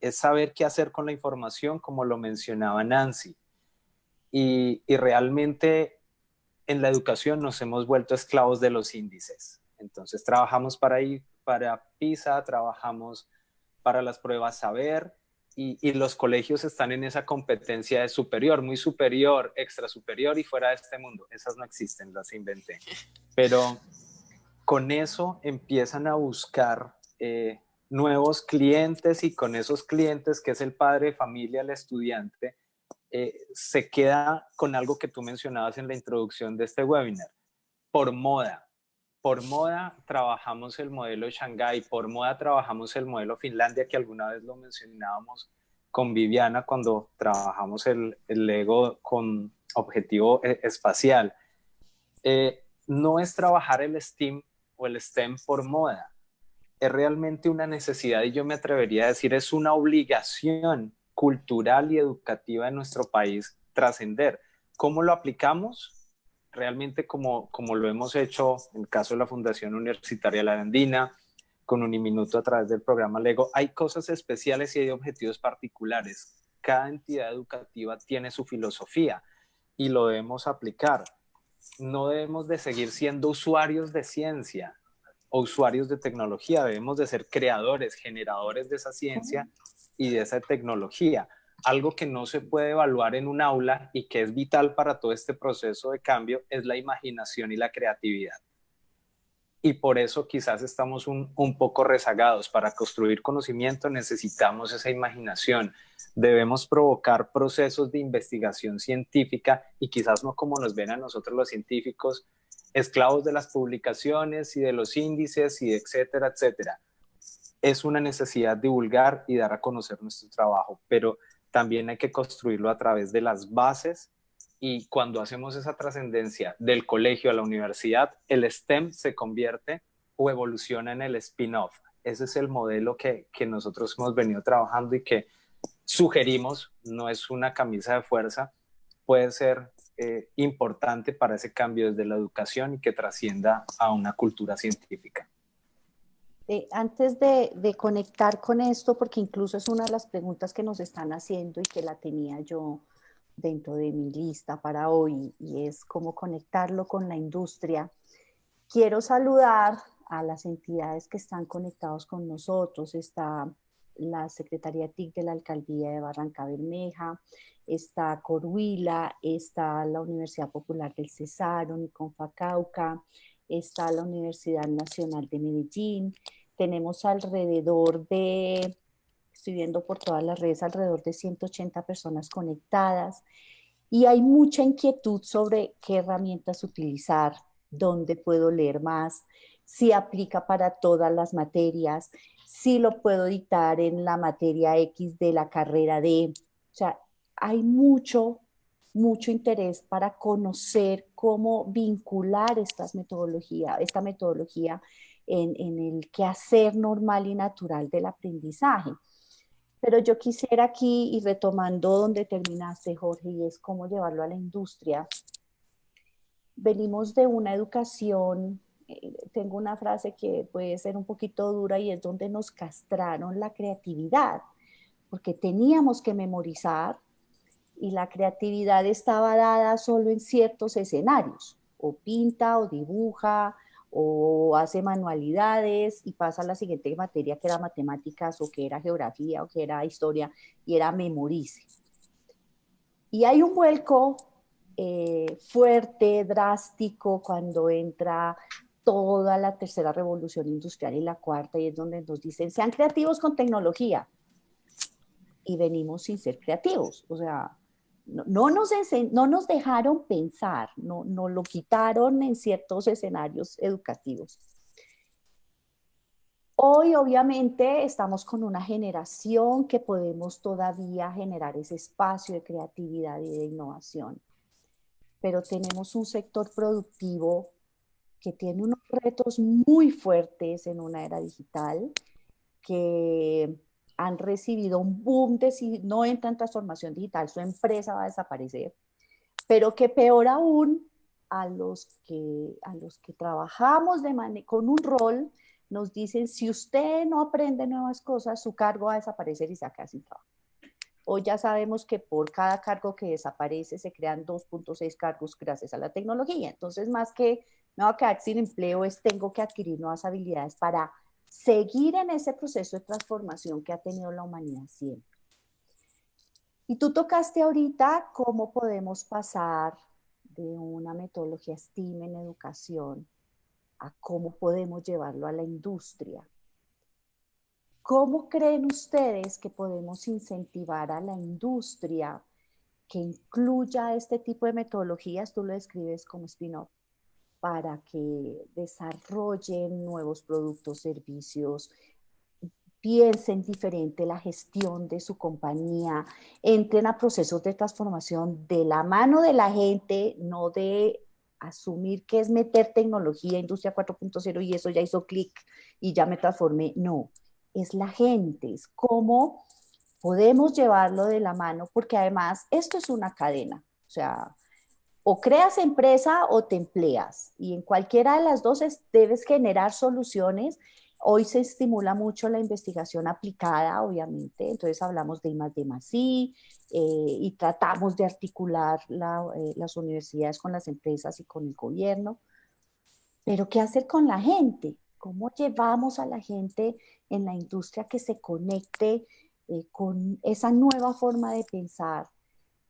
es saber qué hacer con la información, como lo mencionaba Nancy. Y realmente en la educación nos hemos vuelto esclavos de los índices. Entonces trabajamos para PISA, trabajamos para las pruebas saber, y los colegios están en esa competencia de superior, muy superior, extra superior y fuera de este mundo. Esas no existen, las inventé. Pero con eso empiezan a buscar nuevos clientes, y con esos clientes, que es el padre de familia, el estudiante, se queda con algo que tú mencionabas en la introducción de este webinar: por moda. Por moda trabajamos el modelo Shanghái, por moda trabajamos el modelo Finlandia, que alguna vez lo mencionábamos con Viviana cuando trabajamos el Lego con objetivo espacial. No es trabajar el STEAM o el STEM por moda, es realmente una necesidad, y yo me atrevería a decir es una obligación cultural y educativa de nuestro país trascender. ¿Cómo lo aplicamos? Realmente como lo hemos hecho en el caso de la Fundación Universitaria La Andina, con Uniminuto a través del programa Lego. Hay cosas especiales y hay objetivos particulares. Cada entidad educativa tiene su filosofía y lo debemos aplicar. No debemos de seguir siendo usuarios de ciencia o usuarios de tecnología, debemos de ser creadores, generadores de esa ciencia y de esa tecnología. Algo que no se puede evaluar en un aula y que es vital para todo este proceso de cambio es la imaginación y la creatividad. Y por eso quizás estamos un poco rezagados. Para construir conocimiento necesitamos esa imaginación. Debemos provocar procesos de investigación científica, y quizás no como nos ven a nosotros los científicos, esclavos de las publicaciones y de los índices y etcétera, etcétera. Es una necesidad divulgar y dar a conocer nuestro trabajo, pero también hay que construirlo a través de las bases, y cuando hacemos esa trascendencia del colegio a la universidad, el STEM se convierte o evoluciona en el spin-off. Ese es el modelo que nosotros hemos venido trabajando y que sugerimos, no es una camisa de fuerza, puede ser importante para ese cambio desde la educación y que trascienda a una cultura científica.
Antes de conectar con esto, porque incluso es una de las preguntas que nos están haciendo y que la tenía yo dentro de mi lista para hoy, y es cómo conectarlo con la industria. Quiero saludar a las entidades que están conectados con nosotros. Está la Secretaría TIC de la Alcaldía de Barranca Bermeja, está Corhuila, está la Universidad Popular del Cesar, Uniconfa Cauca, está la Universidad Nacional de Medellín. Tenemos alrededor de, estoy viendo por todas las redes, alrededor de 180 personas conectadas, y hay mucha inquietud sobre qué herramientas utilizar, dónde puedo leer más, si aplica para todas las materias, si lo puedo dictar en la materia X de la carrera D. O sea, hay mucho interés para conocer cómo vincular esta metodología en el quehacer normal y natural del aprendizaje. Pero yo quisiera aquí, y retomando donde terminaste, Jorge, y es cómo llevarlo a la industria. Venimos de una educación, tengo una frase que puede ser un poquito dura, y es donde nos castraron la creatividad, porque teníamos que memorizar, y la creatividad estaba dada solo en ciertos escenarios, o pinta, o dibuja, o hace manualidades, y pasa a la siguiente materia, que era matemáticas, o que era geografía, o que era historia, y era memorice. Y hay un vuelco fuerte, drástico, cuando entra toda la tercera revolución industrial y la cuarta, y es donde nos dicen, sean creativos con tecnología. Y venimos sin ser creativos, o sea, no nos dejaron pensar, no lo quitaron en ciertos escenarios educativos. Hoy, obviamente, estamos con una generación que podemos todavía generar ese espacio de creatividad y de innovación, pero tenemos un sector productivo que tiene unos retos muy fuertes en una era digital, que han recibido un boom de si no entra en transformación digital, su empresa va a desaparecer, pero que peor aún, a los que trabajamos con un rol, nos dicen, si usted no aprende nuevas cosas, su cargo va a desaparecer y se va a quedar sin trabajo. Hoy ya sabemos que por cada cargo que desaparece se crean 2.6 cargos gracias a la tecnología. Entonces, más que me voy a quedar sin empleo, tengo que adquirir nuevas habilidades para seguir en ese proceso de transformación que ha tenido la humanidad siempre. Y tú tocaste ahorita cómo podemos pasar de una metodología STEAM en educación a cómo podemos llevarlo a la industria. ¿Cómo creen ustedes que podemos incentivar a la industria que incluya este tipo de metodologías? Tú lo describes como spin-off, para que desarrollen nuevos productos, servicios, piensen diferente la gestión de su compañía, entren a procesos de transformación de la mano de la gente, no de asumir que es meter tecnología, industria 4.0 y eso ya hizo clic y ya me transformé. No, es la gente, es cómo podemos llevarlo de la mano, porque además esto es una cadena, o sea, o creas empresa o te empleas, y en cualquiera de las dos debes generar soluciones. Hoy se estimula mucho la investigación aplicada, obviamente, entonces hablamos de I+D+I, y tratamos de articular las universidades con las empresas y con el gobierno. Pero ¿qué hacer con la gente? ¿Cómo llevamos a la gente en la industria que se conecte con esa nueva forma de pensar,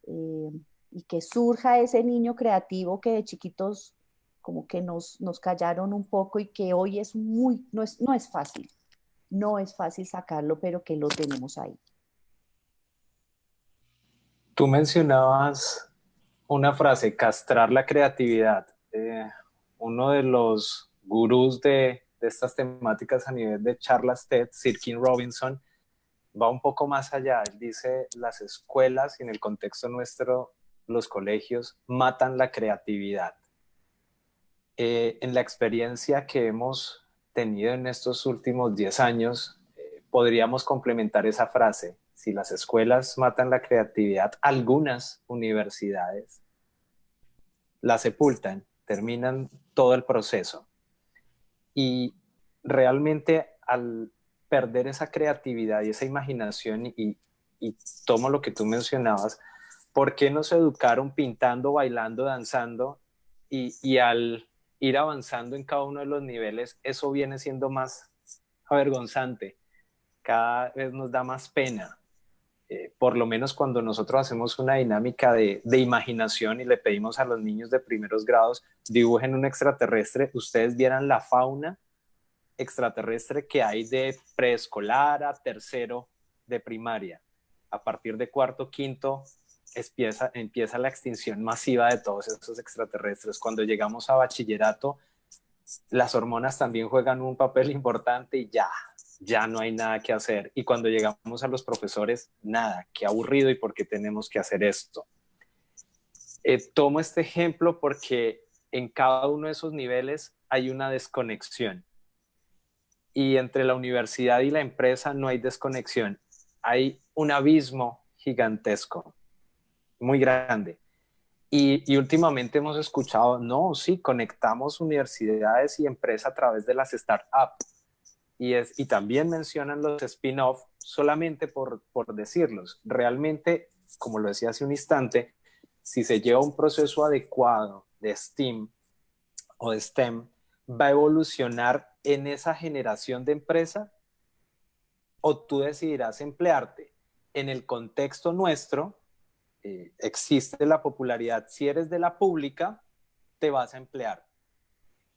y que surja ese niño creativo que de chiquitos como que nos callaron un poco y que hoy es no es fácil, no es fácil sacarlo, pero que lo tenemos ahí?
Tú mencionabas una frase, castrar la creatividad. Uno de los gurús de estas temáticas a nivel de charlas TED, Sir Ken Robinson, va un poco más allá. Él dice, las escuelas, y en el contexto nuestro, los colegios, matan la creatividad. En la experiencia que hemos tenido en estos últimos 10 años, podríamos complementar esa frase. Si las escuelas matan la creatividad, algunas universidades la sepultan, terminan todo el proceso. Y realmente al perder esa creatividad y esa imaginación, y tomo lo que tú mencionabas, ¿por qué nos educaron pintando, bailando, danzando? Y al ir avanzando en cada uno de los niveles, eso viene siendo más avergonzante. Cada vez nos da más pena. Por lo menos cuando nosotros hacemos una dinámica de imaginación y le pedimos a los niños de primeros grados, dibujen un extraterrestre, ustedes vieran la fauna extraterrestre que hay de preescolar a tercero de primaria. A partir de cuarto, quinto, empieza la extinción masiva de todos esos extraterrestres. Cuando llegamos a bachillerato, las hormonas también juegan un papel importante y ya no hay nada que hacer. Y cuando llegamos a los profesores, nada, qué aburrido y por qué tenemos que hacer esto. Tomo este ejemplo porque en cada uno de esos niveles hay una desconexión. Y entre la universidad y la empresa no hay desconexión. Hay un abismo gigantesco, muy grande. Y últimamente hemos escuchado, no, sí, conectamos universidades y empresas a través de las startups. Y también mencionan los spin-off solamente por decirlos. Realmente, como lo decía hace un instante, si se lleva un proceso adecuado de STEAM o de STEM, va a evolucionar en esa generación de empresa, o tú decidirás emplearte. En el contexto nuestro, existe la popularidad. Si eres de la pública, te vas a emplear.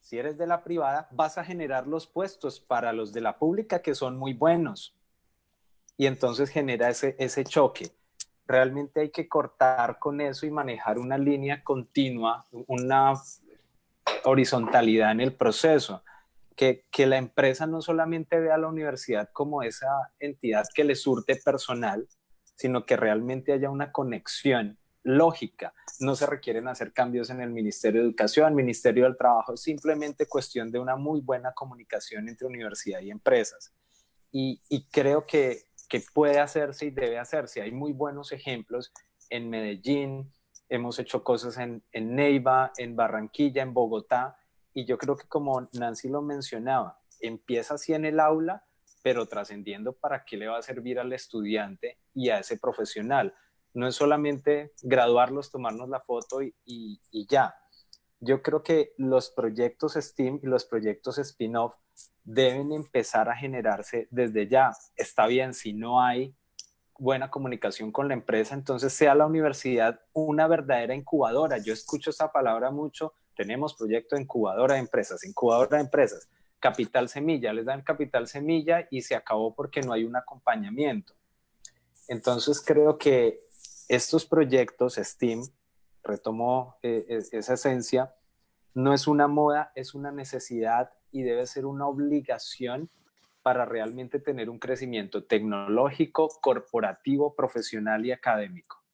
Si eres de la privada, vas a generar los puestos para los de la pública que son muy buenos. Y entonces genera ese choque. Realmente hay que cortar con eso y manejar una línea continua, una horizontalidad en el proceso. Que la empresa no solamente vea a la universidad como esa entidad que le surte personal, sino que realmente haya una conexión lógica. No se requieren hacer cambios en el Ministerio de Educación, Ministerio del Trabajo, es simplemente cuestión de una muy buena comunicación entre universidad y empresas. Y creo que puede hacerse y debe hacerse. Hay muy buenos ejemplos en Medellín, hemos hecho cosas en Neiva, en Barranquilla, en Bogotá, y yo creo que, como Nancy lo mencionaba, empieza así en el aula, pero trascendiendo para qué le va a servir al estudiante y a ese profesional. No es solamente graduarlos, tomarnos la foto y ya. Yo creo que los proyectos STEAM y los proyectos spin-off deben empezar a generarse desde ya. Está bien, si no hay buena comunicación con la empresa, entonces sea la universidad una verdadera incubadora. Yo escucho esa palabra mucho, tenemos proyecto de incubadora de empresas, capital semilla, les dan capital semilla y se acabó porque no hay un acompañamiento. Entonces creo que estos proyectos STEAM, retomo esa esencia, no es una moda, es una necesidad y debe ser una obligación para realmente tener un crecimiento tecnológico, corporativo, profesional y académico.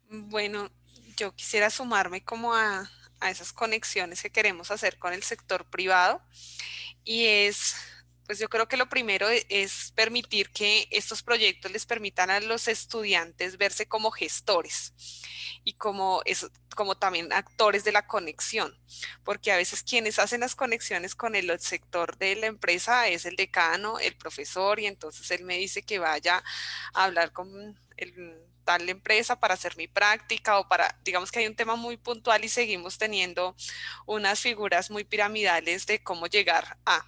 Bueno, yo quisiera sumarme como a esas conexiones que queremos hacer con el sector privado y pues yo creo que lo primero es permitir que estos proyectos les permitan a los estudiantes verse como gestores y como también actores de la conexión, porque a veces quienes hacen las conexiones con el sector de la empresa es el decano, el profesor, y entonces él me dice que vaya a hablar con tal empresa para hacer mi práctica o para, digamos que hay un tema muy puntual y seguimos teniendo unas figuras muy piramidales de cómo llegar a.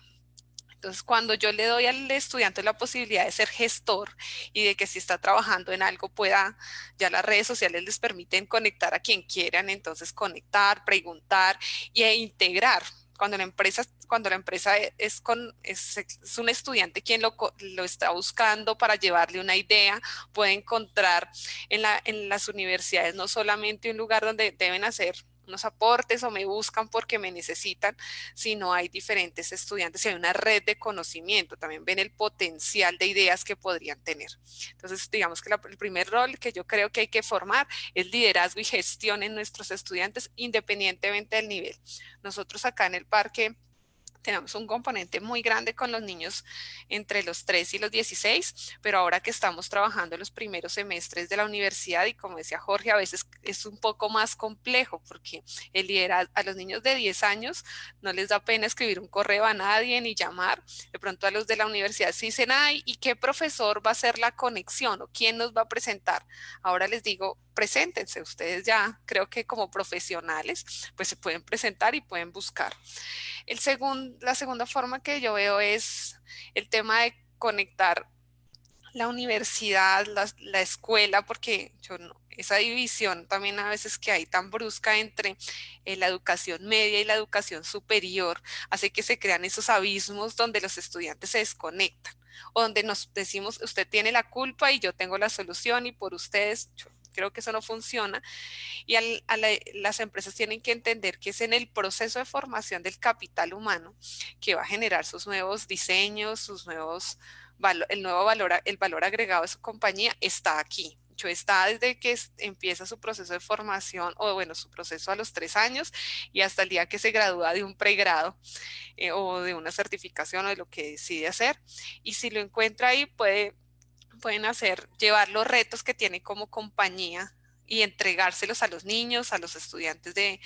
Entonces, cuando yo le doy al estudiante la posibilidad de ser gestor y de que si está trabajando en algo pueda, ya las redes sociales les permiten conectar a quien quieran, entonces conectar, preguntar e integrar. Cuando la empresa es un estudiante quien lo está buscando para llevarle una idea, puede encontrar en las universidades no solamente un lugar donde deben hacer unos aportes o me buscan porque me necesitan, sino hay diferentes estudiantes y hay una red de conocimiento, también ven el potencial de ideas que podrían tener. Entonces, digamos que el primer rol que yo creo que hay que formar es liderazgo y gestión en nuestros estudiantes, independientemente del nivel. Nosotros acá en el parque tenemos un componente muy grande con los niños entre los 3 y los 16, pero ahora que estamos trabajando en los primeros semestres de la universidad y como decía Jorge, a veces es un poco más complejo porque el liderazgo a los niños de 10 años no les da pena escribir un correo a nadie ni llamar. De pronto a los de la universidad se dicen, ay, ¿y qué profesor va a hacer la conexión o quién nos va a presentar? Ahora les digo, preséntense, ustedes ya creo que como profesionales pues se pueden presentar y pueden buscar. La segunda forma que yo veo es el tema de conectar la universidad, la escuela, porque esa división también a veces que hay tan brusca entre la educación media y la educación superior, hace que se crean esos abismos donde los estudiantes se desconectan, o donde nos decimos, usted tiene la culpa y yo tengo la solución y por ustedes, yo creo que eso no funciona. Y las empresas tienen que entender que es en el proceso de formación del capital humano que va a generar sus nuevos diseños, el valor agregado de su compañía está aquí. Está desde que empieza su proceso de formación o bueno, su proceso a los 3 años y hasta el día que se gradúa de un pregrado o de una certificación o de lo que decide hacer. Y si lo encuentra ahí, pueden llevar los retos que tiene como compañía y entregárselos a los niños, a los estudiantes de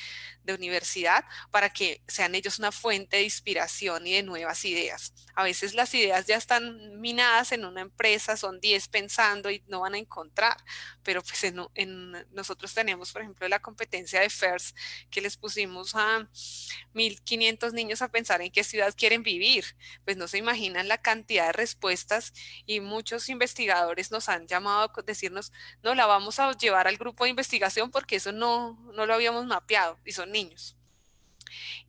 universidad, para que sean ellos una fuente de inspiración y de nuevas ideas. A veces las ideas ya están minadas en una empresa, son 10 pensando y no van a encontrar, pero pues nosotros tenemos, por ejemplo, la competencia de FIRST, que les pusimos a 1.500 niños a pensar en qué ciudad quieren vivir. Pues no se imaginan la cantidad de respuestas y muchos investigadores nos han llamado a decirnos, no, la vamos a llevar al grupo de investigación porque eso no lo habíamos mapeado y son niños.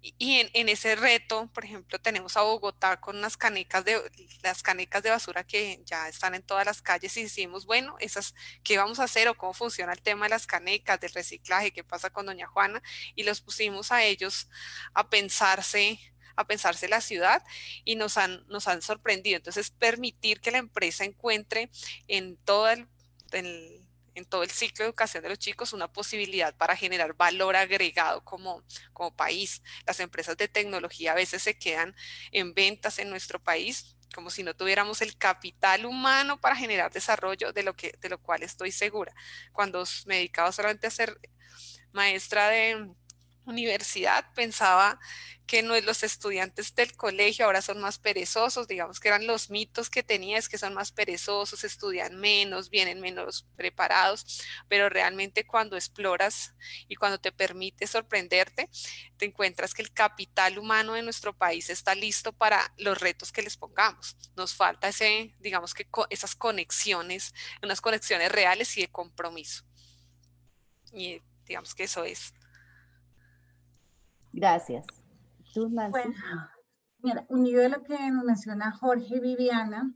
Y en ese reto, por ejemplo, tenemos a Bogotá con las canecas de basura que ya están en todas las calles y decimos, bueno, ¿qué vamos a hacer o cómo funciona el tema de las canecas, del reciclaje, qué pasa con doña Juana? Y los pusimos a ellos a pensarse la ciudad y nos han sorprendido. Entonces, permitir que la empresa encuentre en todo el ciclo de educación de los chicos una posibilidad para generar valor agregado como país. Las empresas de tecnología a veces se quedan en ventas en nuestro país como si no tuviéramos el capital humano para generar desarrollo, de lo cual estoy segura. Cuando me dedicaba solamente a ser maestra de universidad pensaba que los estudiantes del colegio ahora son más perezosos, digamos que eran los mitos que tenía, es que son más perezosos, estudian menos, vienen menos preparados, pero realmente cuando exploras y cuando te permite sorprenderte, te encuentras que el capital humano de nuestro país está listo para los retos que les pongamos. Nos falta digamos que esas conexiones, unas conexiones reales y de compromiso. Y digamos que eso es.
Gracias. ¿Tú, Nancy?
Bueno, mira, unido a lo que nos menciona Jorge y Viviana,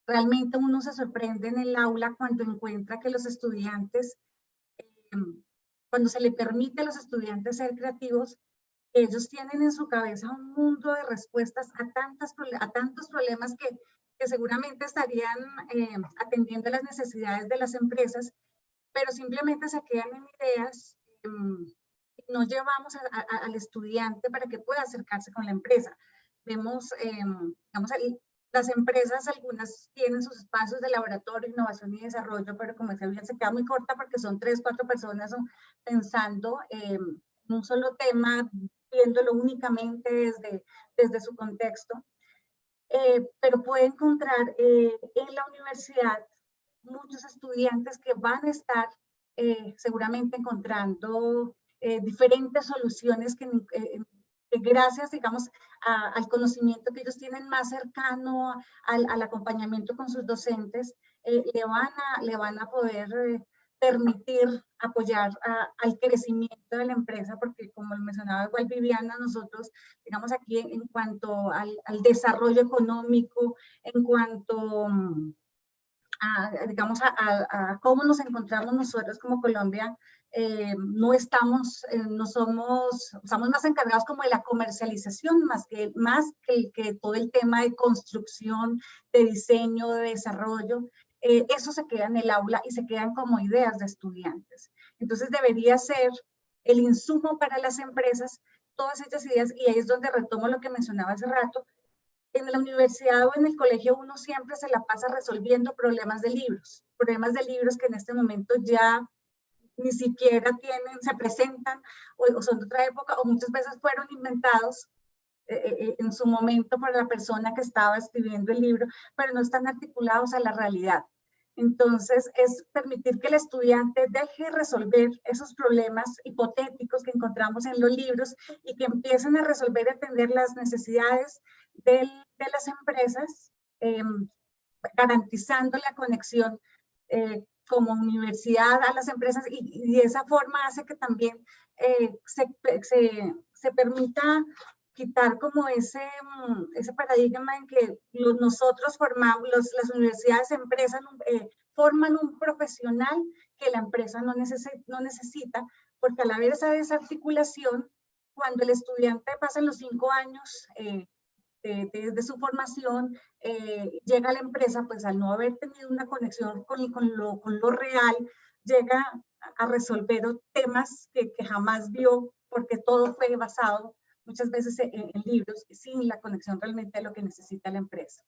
realmente uno se sorprende en el aula cuando encuentra que los estudiantes, cuando se le permite a los estudiantes ser creativos, ellos tienen en su cabeza un mundo de respuestas a tantos problemas que seguramente estarían atendiendo las necesidades de las empresas, pero simplemente se quedan en ideas. No llevamos al estudiante para que pueda acercarse con la empresa. Vemos, digamos, las empresas, algunas tienen sus espacios de laboratorio, innovación y desarrollo, pero como decía bien, se queda muy corta porque son 3, 4 personas pensando en un solo tema, viéndolo únicamente desde su contexto. Pero puede encontrar en la universidad muchos estudiantes que van a estar seguramente encontrando diferentes soluciones que gracias, digamos, al conocimiento que ellos tienen más cercano al acompañamiento con sus docentes, le van a poder permitir apoyar al crecimiento de la empresa, porque como mencionaba igual Viviana, nosotros, digamos aquí en cuanto al desarrollo económico, en cuanto digamos, a cómo nos encontramos nosotros como Colombia, no estamos más encargados como de la comercialización, más que todo el tema de construcción, de diseño, de desarrollo. Eso se queda en el aula y se quedan como ideas de estudiantes. Entonces debería ser el insumo para las empresas, todas estas ideas, y ahí es donde retomo lo que mencionaba hace rato. En la universidad o en el colegio uno siempre se la pasa resolviendo problemas de libros que en este momento ya ni siquiera se presentan o son de otra época, o muchas veces fueron inventados en su momento por la persona que estaba escribiendo el libro, pero no están articulados a la realidad. Entonces, es permitir que el estudiante deje resolver esos problemas hipotéticos que encontramos en los libros y que empiecen a resolver y atender las necesidades de las empresas, garantizando la conexión como universidad a las empresas, y de esa forma hace que también se permita quitar como ese paradigma en que nosotros formamos, las universidades, empresas, forman un profesional que la empresa no necesita, porque al haber esa desarticulación, cuando el estudiante pasa los 5 años de su formación, llega a la empresa, pues al no haber tenido una conexión con lo real, llega a resolver temas que jamás vio, porque todo fue basado muchas veces en libros, sin la conexión realmente a lo que necesita la empresa.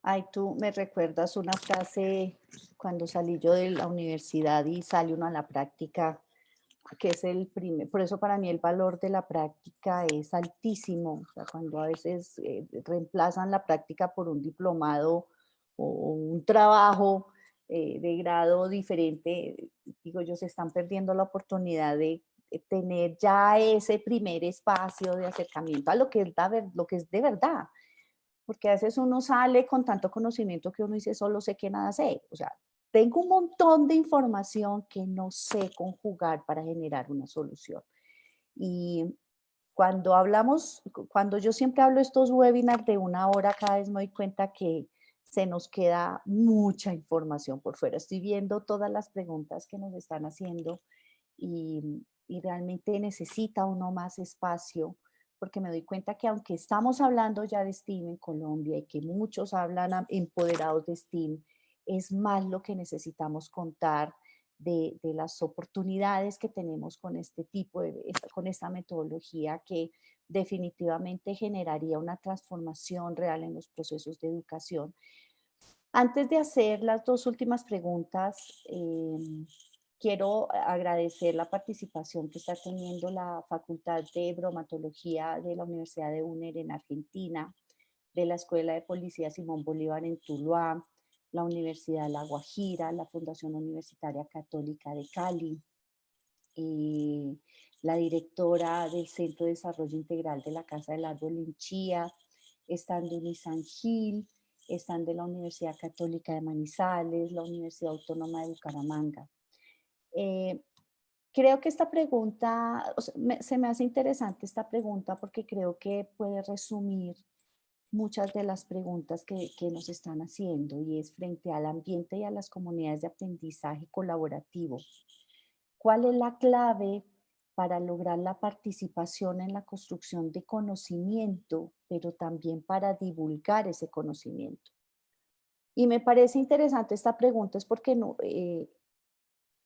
Ay, tú me recuerdas una frase cuando salí yo de la universidad y sale uno a la práctica, que es por eso para mí el valor de la práctica es altísimo. O sea, cuando a veces reemplazan la práctica por un diplomado o un trabajo de grado diferente, digo yo, se están perdiendo la oportunidad de tener ya ese primer espacio de acercamiento a lo que es de verdad. Porque a veces uno sale con tanto conocimiento que uno dice, solo sé que nada sé. O sea, tengo un montón de información que no sé conjugar para generar una solución. Y cuando yo siempre hablo estos webinars de 1 hora, cada vez me doy cuenta que se nos queda mucha información por fuera. Estoy viendo todas las preguntas que nos están haciendo y realmente necesita uno más espacio, porque me doy cuenta que aunque estamos hablando ya de STEAM en Colombia y que muchos hablan empoderados de STEAM, es más lo que necesitamos contar de las oportunidades que tenemos con este tipo con esta metodología que definitivamente generaría una transformación real en los procesos de educación. Antes de hacer las 2 últimas preguntas, quiero agradecer la participación que está teniendo la Facultad de Bromatología de la Universidad de UNER en Argentina, de la Escuela de Policía Simón Bolívar en Tuluá, la Universidad La Guajira, la Fundación Universitaria Católica de Cali, y la directora del Centro de Desarrollo Integral de la Casa del Árbol en Chía, están de Unisan Gil, están de la Universidad Católica de Manizales, la Universidad Autónoma de Bucaramanga. Creo que esta pregunta, o sea, se me hace interesante esta pregunta porque creo que puede resumir muchas de las preguntas que nos están haciendo, y es frente al ambiente y a las comunidades de aprendizaje colaborativo. ¿Cuál es la clave para lograr la participación en la construcción de conocimiento, pero también para divulgar ese conocimiento? Y me parece interesante esta pregunta, es porque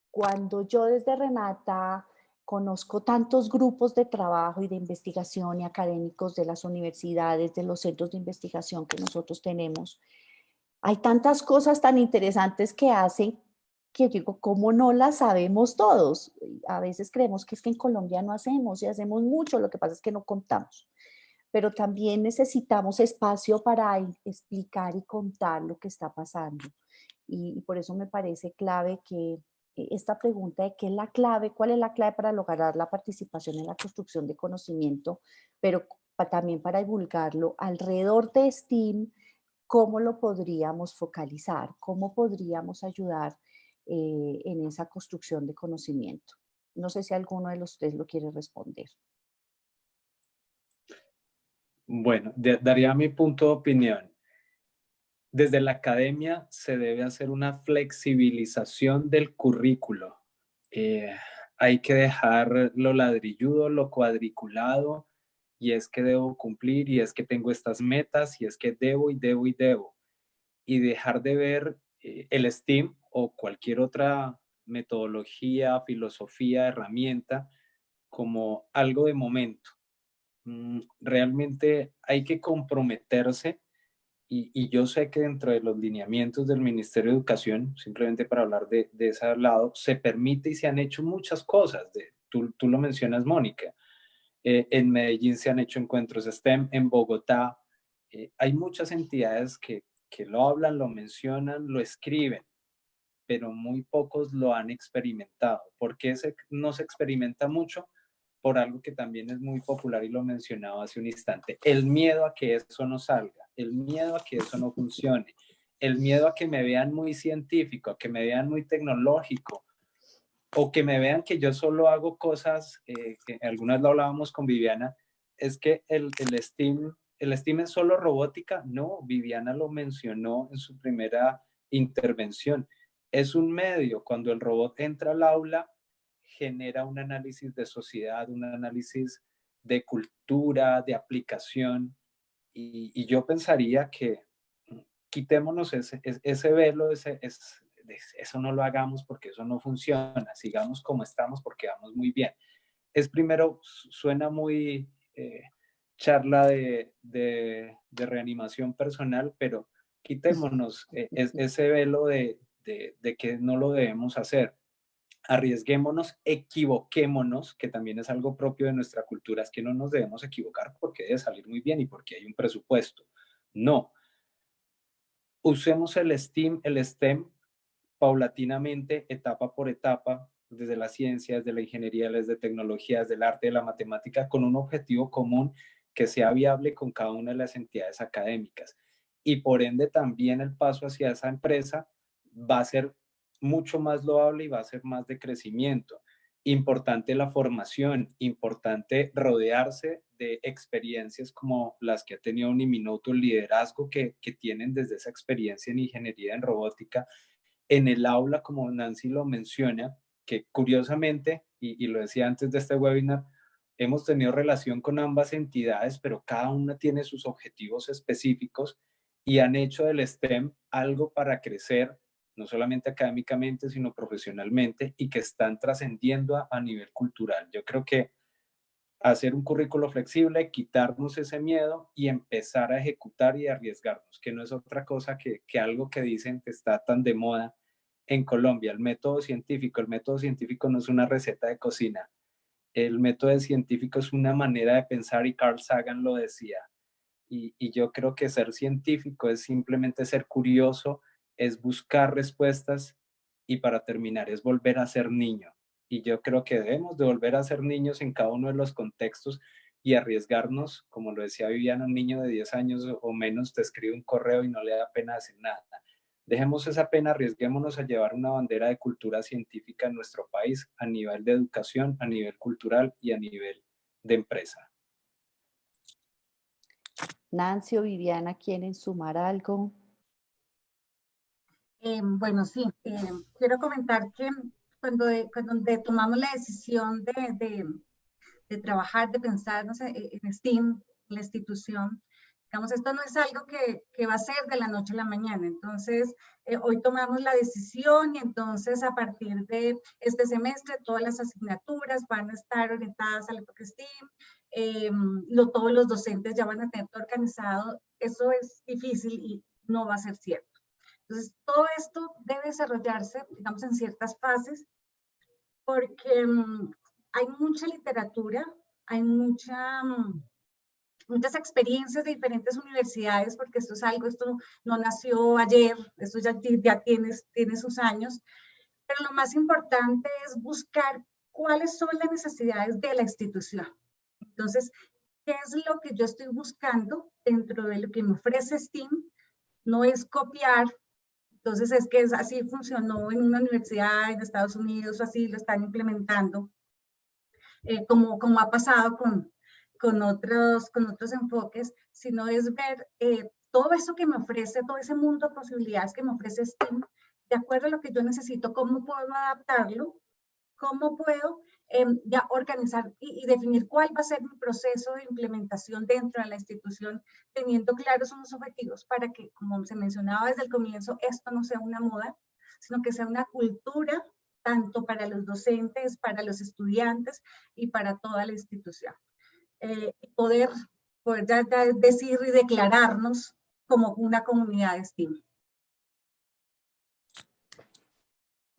cuando yo desde Renata conozco tantos grupos de trabajo y de investigación y académicos de las universidades, de los centros de investigación que nosotros tenemos, hay tantas cosas tan interesantes que hacen que digo, ¿cómo no las sabemos todos? A veces creemos que es que en Colombia no hacemos, y hacemos mucho, lo que pasa es que no contamos. Pero también necesitamos espacio para explicar y contar lo que está pasando. Y por eso me parece clave que esta pregunta de qué es la clave, cuál es la clave para lograr la participación en la construcción de conocimiento, pero también para divulgarlo alrededor de STEAM, ¿cómo lo podríamos focalizar? ¿Cómo podríamos ayudar en esa construcción de conocimiento? No sé si alguno de los tres lo quiere responder.
Bueno, daría mi punto de opinión. Desde la academia se debe hacer una flexibilización del currículo. Hay que dejar lo ladrilludo, lo cuadriculado, y es que debo cumplir, y es que tengo estas metas, y es que debo y debo y debo. Y dejar de ver el STEAM o cualquier otra metodología, filosofía, herramienta como algo de momento. Realmente hay que comprometerse, y yo sé que dentro de los lineamientos del Ministerio de Educación, simplemente para hablar de ese lado, se permite y se han hecho muchas cosas. Tú lo mencionas, Mónica. En Medellín se han hecho encuentros STEM, en Bogotá. Hay muchas entidades que lo hablan, lo mencionan, lo escriben, pero muy pocos lo han experimentado. ¿Por qué no se experimenta mucho? Por algo que también es muy popular y lo mencionaba hace un instante: el miedo a que eso no salga, el miedo a que eso no funcione, el miedo a que me vean muy científico, a que me vean muy tecnológico, o que me vean que yo solo hago cosas, que algunas lo hablábamos con Viviana, es que el STEAM es solo robótica. No, Viviana lo mencionó en su primera intervención. Es un medio. Cuando el robot entra al aula, genera un análisis de sociedad, un análisis de cultura, de aplicación, y yo pensaría que quitémonos ese velo, eso no lo hagamos porque eso no funciona, sigamos como estamos porque vamos muy bien. Primero, suena muy charla de reanimación personal, pero quitémonos ese velo de que no lo debemos hacer. Arriesguémonos, equivoquémonos, que también es algo propio de nuestra cultura, es que no nos debemos equivocar porque debe salir muy bien y porque hay un presupuesto. No. Usemos el STEM paulatinamente, etapa por etapa, desde la ciencia, desde la ingeniería, desde tecnología, desde el arte, de la matemática, con un objetivo común que sea viable con cada una de las entidades académicas. Y por ende también el paso hacia esa empresa va a ser mucho más loable y va a ser más de crecimiento. Importante la formación, importante rodearse de experiencias como las que ha tenido Uniminuto, el liderazgo que tienen desde esa experiencia en ingeniería, en robótica, en el aula, como Nancy lo menciona, que curiosamente, y lo decía antes de este webinar, hemos tenido relación con ambas entidades, pero cada una tiene sus objetivos específicos y han hecho del STEM algo para crecer, no solamente académicamente, sino profesionalmente, y que están trascendiendo a nivel cultural. Yo creo que hacer un currículo flexible, quitarnos ese miedo y empezar a ejecutar y arriesgarnos, que no es otra cosa que algo que dicen que está tan de moda, en Colombia, el método científico. El método científico no es una receta de cocina. El método científico es una manera de pensar y Carl Sagan lo decía. Y yo creo que ser científico es simplemente ser curioso, es buscar respuestas y para terminar es volver a ser niño. Y yo creo que debemos de volver a ser niños en cada uno de los contextos y arriesgarnos, como lo decía Viviana, un niño de 10 años o menos te escribe un correo y no le da pena hacer nada. Dejemos esa pena, arriesguémonos a llevar una bandera de cultura científica en nuestro país a nivel de educación, a nivel cultural y a nivel de empresa.
Nancy o Viviana, ¿quieren sumar algo?
Bueno, sí, quiero comentar que cuando tomamos la decisión de trabajar, de pensar, no sé, en STEAM, la institución, digamos, esto no es algo que va a ser de la noche a la mañana. Entonces, hoy tomamos la decisión y entonces a partir de este semestre todas las asignaturas van a estar orientadas al enfoque STEAM, todos los docentes ya van a tener todo organizado. Eso es difícil y no va a ser cierto. Entonces, todo esto debe desarrollarse, digamos, en ciertas fases, porque hay mucha literatura, hay muchas experiencias de diferentes universidades, porque esto no nació ayer, esto ya tiene sus años, pero lo más importante es buscar cuáles son las necesidades de la institución. Entonces, ¿qué es lo que yo estoy buscando dentro de lo que me ofrece STEAM? No es copiar. Entonces es que así funcionó en una universidad en Estados Unidos, así lo están implementando, como ha pasado con otros enfoques, sino es ver todo eso que me ofrece, todo ese mundo de posibilidades que me ofrece STEAM, de acuerdo a lo que yo necesito, cómo puedo adaptarlo, cómo puedo ya organizar y definir cuál va a ser mi proceso de implementación dentro de la institución, teniendo claros unos objetivos para que, como se mencionaba desde el comienzo, esto no sea una moda, sino que sea una cultura tanto para los docentes, para los estudiantes y para toda la institución. Poder ya decir y declararnos como una comunidad de STEAM.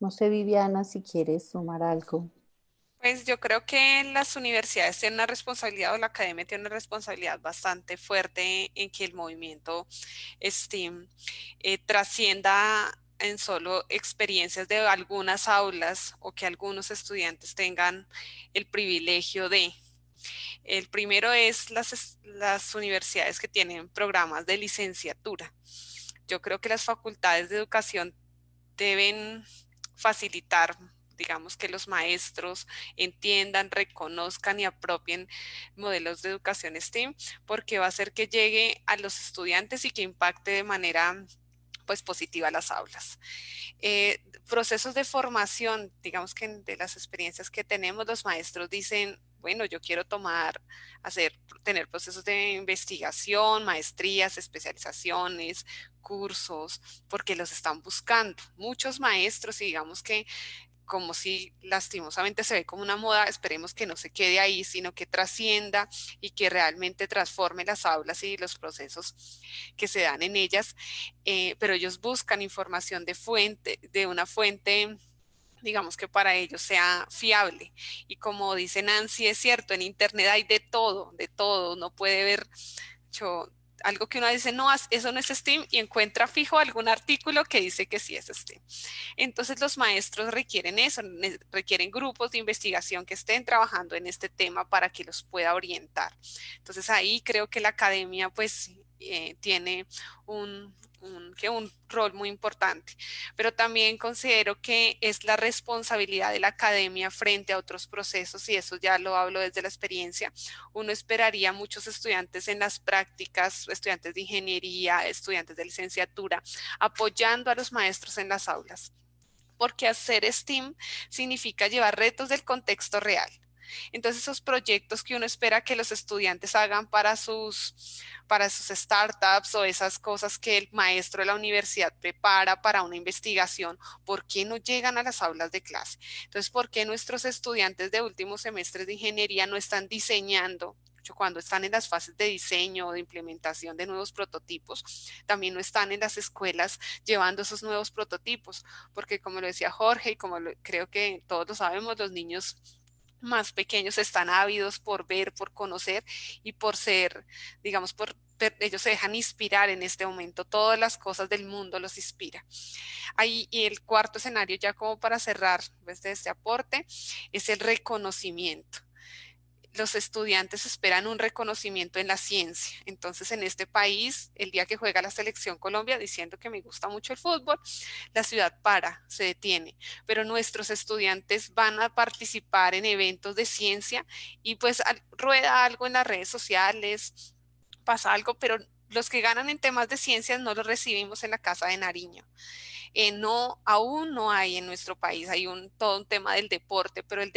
No sé, Viviana, si quieres sumar algo.
Pues yo creo que las universidades tienen una responsabilidad, o la academia tiene una responsabilidad bastante fuerte en que el movimiento STEAM trascienda en solo experiencias de algunas aulas o que algunos estudiantes tengan el privilegio de. El primero es las universidades que tienen programas de licenciatura. Yo creo que las facultades de educación deben facilitar, digamos, que los maestros entiendan, reconozcan y apropien modelos de educación STEAM, porque va a hacer que llegue a los estudiantes y que impacte de manera pues positiva las aulas. Procesos de formación, digamos que de las experiencias que tenemos, los maestros dicen, bueno, yo quiero tener procesos de investigación, maestrías, especializaciones, cursos, porque los están buscando. Muchos maestros, y digamos que como si lastimosamente se ve como una moda, esperemos que no se quede ahí, sino que trascienda y que realmente transforme las aulas y los procesos que se dan en ellas, pero ellos buscan información de una fuente, digamos que para ellos sea fiable. Y como dice Nancy, es cierto, en internet hay de todo, uno puede ver algo que uno dice, no, eso no es STEAM, y encuentra fijo algún artículo que dice que sí es STEAM. Entonces los maestros requieren eso, requieren grupos de investigación que estén trabajando en este tema para que los pueda orientar. Entonces ahí creo que la academia pues tiene un rol muy importante, pero también considero que es la responsabilidad de la academia frente a otros procesos, y eso ya lo hablo desde la experiencia. Uno esperaría a muchos estudiantes en las prácticas, estudiantes de ingeniería, estudiantes de licenciatura, apoyando a los maestros en las aulas, porque hacer STEAM significa llevar retos del contexto real. Entonces esos proyectos que uno espera que los estudiantes hagan para sus startups o esas cosas que el maestro de la universidad prepara para una investigación, ¿por qué no llegan a las aulas de clase? Entonces, ¿por qué nuestros estudiantes de últimos semestres de ingeniería no están diseñando? Cuando están en las fases de diseño o de implementación de nuevos prototipos, también no están en las escuelas llevando esos nuevos prototipos, porque como lo decía Jorge y como creo que todos lo sabemos, los niños más pequeños están ávidos por ver, por conocer y por ser, digamos, ellos se dejan inspirar en este momento, todas las cosas del mundo los inspira. Ahí, y el cuarto escenario, ya como para cerrar desde este aporte, es el reconocimiento. Los estudiantes esperan un reconocimiento en la ciencia. Entonces, en este país, el día que juega la selección Colombia, diciendo que me gusta mucho el fútbol, la ciudad se detiene. Pero nuestros estudiantes van a participar en eventos de ciencia y pues rueda algo en las redes sociales, pasa algo, pero los que ganan en temas de ciencias no los recibimos en la Casa de Nariño. No, aún no hay en nuestro país, hay todo un tema del deporte, pero el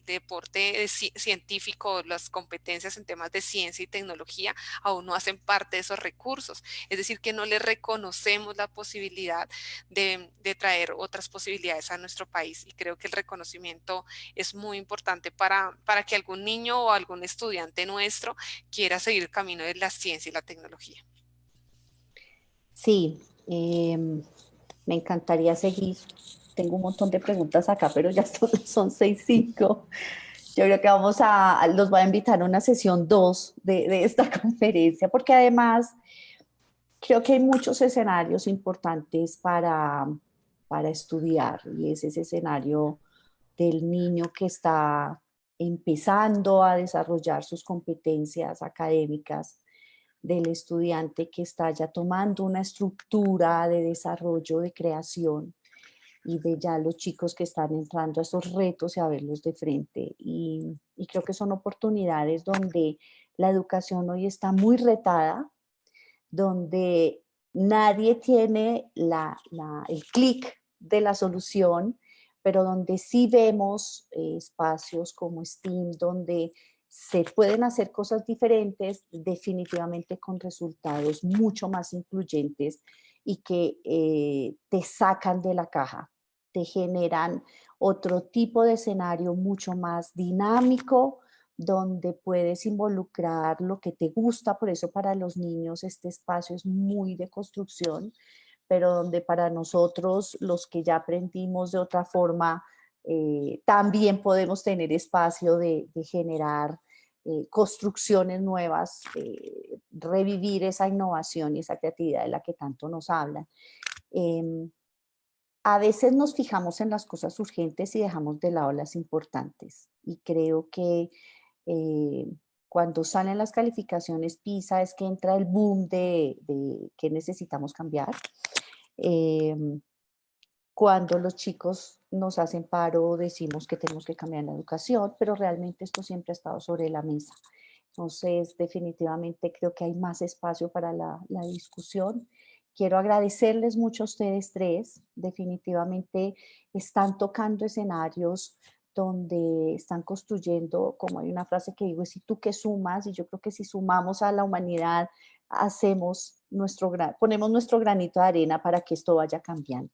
deporte científico, las competencias en temas de ciencia y tecnología aún no hacen parte de esos recursos. Es decir, que no le reconocemos la posibilidad de traer otras posibilidades a nuestro país. Y creo que el reconocimiento es muy importante para que algún niño o algún estudiante nuestro quiera seguir el camino de la ciencia y la tecnología.
Sí, me encantaría seguir. Tengo un montón de preguntas acá, pero ya son 6:05. Yo creo que los voy a invitar a una sesión 2 de esta conferencia, porque además creo que hay muchos escenarios importantes para estudiar, y es ese escenario del niño que está empezando a desarrollar sus competencias académicas, del estudiante que está ya tomando una estructura de desarrollo, de creación, y de ya los chicos que están entrando a esos retos y a verlos de frente. Y creo que son oportunidades donde la educación hoy está muy retada, donde nadie tiene el clic de la solución, pero donde sí vemos espacios como STEAM, donde se pueden hacer cosas diferentes, definitivamente con resultados mucho más incluyentes y que te sacan de la caja, te generan otro tipo de escenario mucho más dinámico, donde puedes involucrar lo que te gusta. Por eso para los niños este espacio es muy de construcción, pero donde para nosotros, los que ya aprendimos de otra forma, también podemos tener espacio de generar construcciones nuevas, revivir esa innovación y esa creatividad de la que tanto nos hablan. A veces nos fijamos en las cosas urgentes y dejamos de lado las importantes, y creo que cuando salen las calificaciones PISA es que entra el boom de qué necesitamos cambiar. Cuando los chicos nos hacen paro, decimos que tenemos que cambiar la educación, pero realmente esto siempre ha estado sobre la mesa. Entonces, definitivamente creo que hay más espacio para la discusión. Quiero agradecerles mucho a ustedes tres. Definitivamente están tocando escenarios donde están construyendo, como hay una frase que digo, es: ¿y tú qué sumas? Y yo creo que si sumamos a la humanidad, ponemos nuestro granito de arena para que esto vaya cambiando.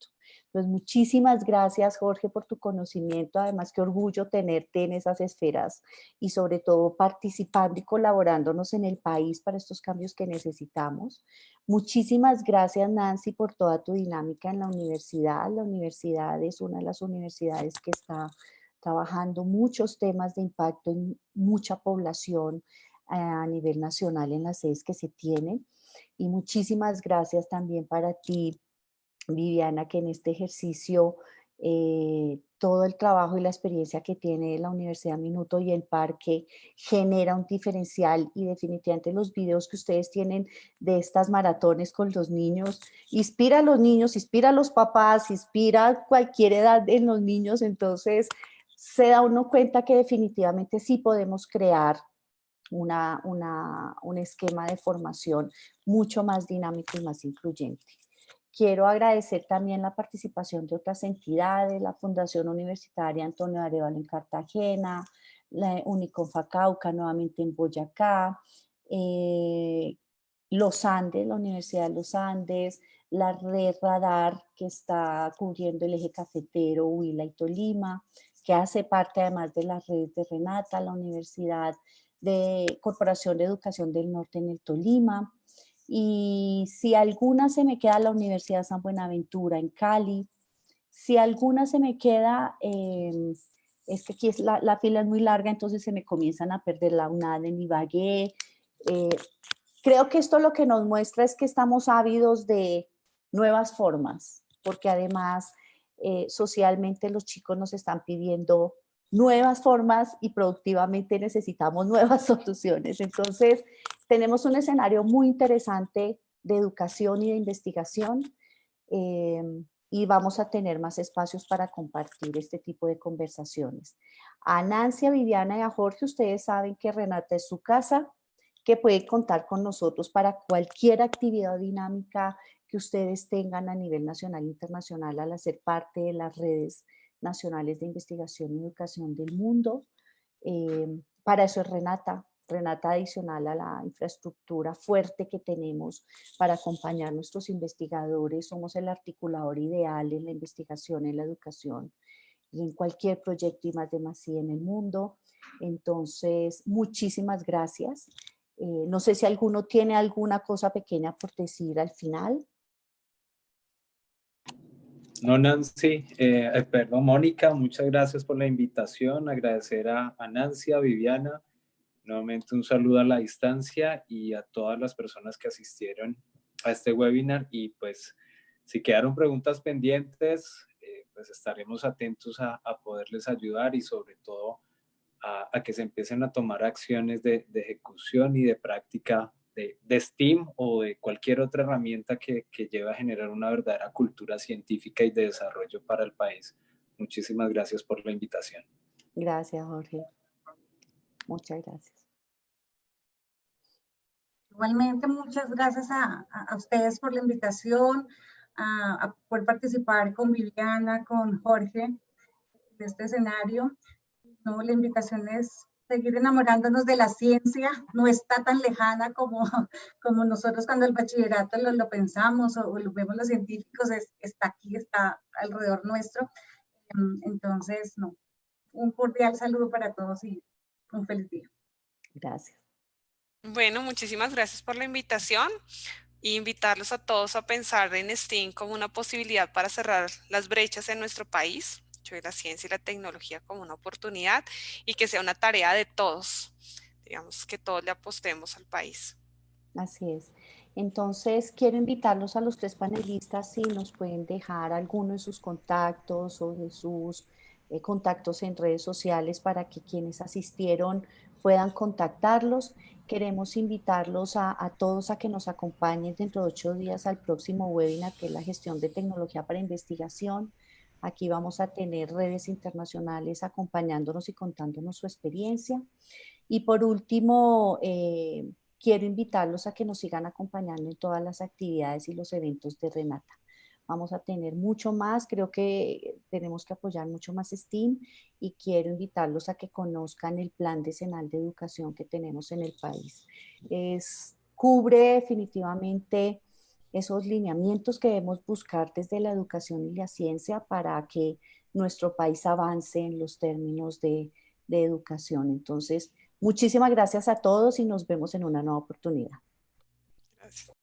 Pues muchísimas gracias, Jorge, por tu conocimiento. Además, qué orgullo tenerte en esas esferas y sobre todo participando y colaborándonos en el país para estos cambios que necesitamos. Muchísimas gracias, Nancy, por toda tu dinámica en la universidad. La universidad es una de las universidades que está trabajando muchos temas de impacto en mucha población a nivel nacional en las sedes que se tienen. Y muchísimas gracias también para ti, Viviana, que en este ejercicio todo el trabajo y la experiencia que tiene la Universidad Minuto y el Parque genera un diferencial, y definitivamente los videos que ustedes tienen de estas maratones con los niños inspira a los niños, inspira a los papás, inspira a cualquier edad en los niños. Entonces se da uno cuenta que definitivamente sí podemos crear un esquema de formación mucho más dinámico y más incluyente. Quiero agradecer también la participación de otras entidades, la Fundación Universitaria Antonio Arévalo en Cartagena, la Uniconfa Cauca nuevamente en Boyacá, los Andes, la Universidad de los Andes, la red Radar que está cubriendo el eje cafetero, Huila y Tolima, que hace parte además de las redes de Renata, la Universidad de Corporación de Educación del Norte en el Tolima, y si alguna se me queda, la Universidad San Buenaventura en Cali. Si alguna se me queda, es que aquí la fila es muy larga, entonces se me comienzan a perder, la UNAD en Ibagué. Creo que esto lo que nos muestra es que estamos ávidos de nuevas formas, porque además socialmente los chicos nos están pidiendo nuevas formas y productivamente necesitamos nuevas soluciones. Entonces, tenemos un escenario muy interesante de educación y de investigación, y vamos a tener más espacios para compartir este tipo de conversaciones. A Nancy, a Viviana y a Jorge, ustedes saben que Renata es su casa, que puede contar con nosotros para cualquier actividad o dinámica que ustedes tengan a nivel nacional e internacional al hacer parte de las redes nacionales de investigación y educación del mundo. Para eso es Renata. Renata, adicional a la infraestructura fuerte que tenemos para acompañar a nuestros investigadores, somos el articulador ideal en la investigación, en la educación y en cualquier proyecto I+D+I en el mundo. Entonces, muchísimas gracias. No sé si alguno tiene alguna cosa pequeña por decir al final.
No, Nancy, perdón, Mónica, muchas gracias por la invitación. Agradecer a Nancy, a Viviana. Nuevamente un saludo a la distancia y a todas las personas que asistieron a este webinar, y pues si quedaron preguntas pendientes, pues estaremos atentos a poderles ayudar, y sobre todo a que se empiecen a tomar acciones de ejecución y de práctica de STEAM o de cualquier otra herramienta que lleve a generar una verdadera cultura científica y de desarrollo para el país. Muchísimas gracias por la invitación.
Gracias, Jorge. Muchas gracias.
Igualmente, muchas gracias a ustedes por la invitación, por participar con Viviana, con Jorge en este escenario. No, la invitación es seguir enamorándonos de la ciencia, no está tan lejana como nosotros cuando el bachillerato lo pensamos o lo vemos los científicos, está aquí, está alrededor nuestro. Entonces, no, un cordial saludo para todos y un feliz día.
Gracias.
Bueno, muchísimas gracias por la invitación e invitarlos a todos a pensar en STEAM como una posibilidad para cerrar las brechas en nuestro país, de la ciencia y la tecnología como una oportunidad, y que sea una tarea de todos, digamos, que todos le apostemos al país.
Así es. Entonces, quiero invitarlos a los tres panelistas si nos pueden dejar alguno de sus contactos o de sus contactos en redes sociales para que quienes asistieron puedan contactarlos. Queremos invitarlos a todos a que nos acompañen dentro de 8 días al próximo webinar, que es la gestión de tecnología para investigación. Aquí vamos a tener redes internacionales acompañándonos y contándonos su experiencia. Y por último, quiero invitarlos a que nos sigan acompañando en todas las actividades y los eventos de Renata. Vamos a tener mucho más, creo que tenemos que apoyar mucho más STEAM, y quiero invitarlos a que conozcan el plan decenal de educación que tenemos en el país. Cubre definitivamente esos lineamientos que debemos buscar desde la educación y la ciencia para que nuestro país avance en los términos de educación. Entonces, muchísimas gracias a todos y nos vemos en una nueva oportunidad.
Gracias.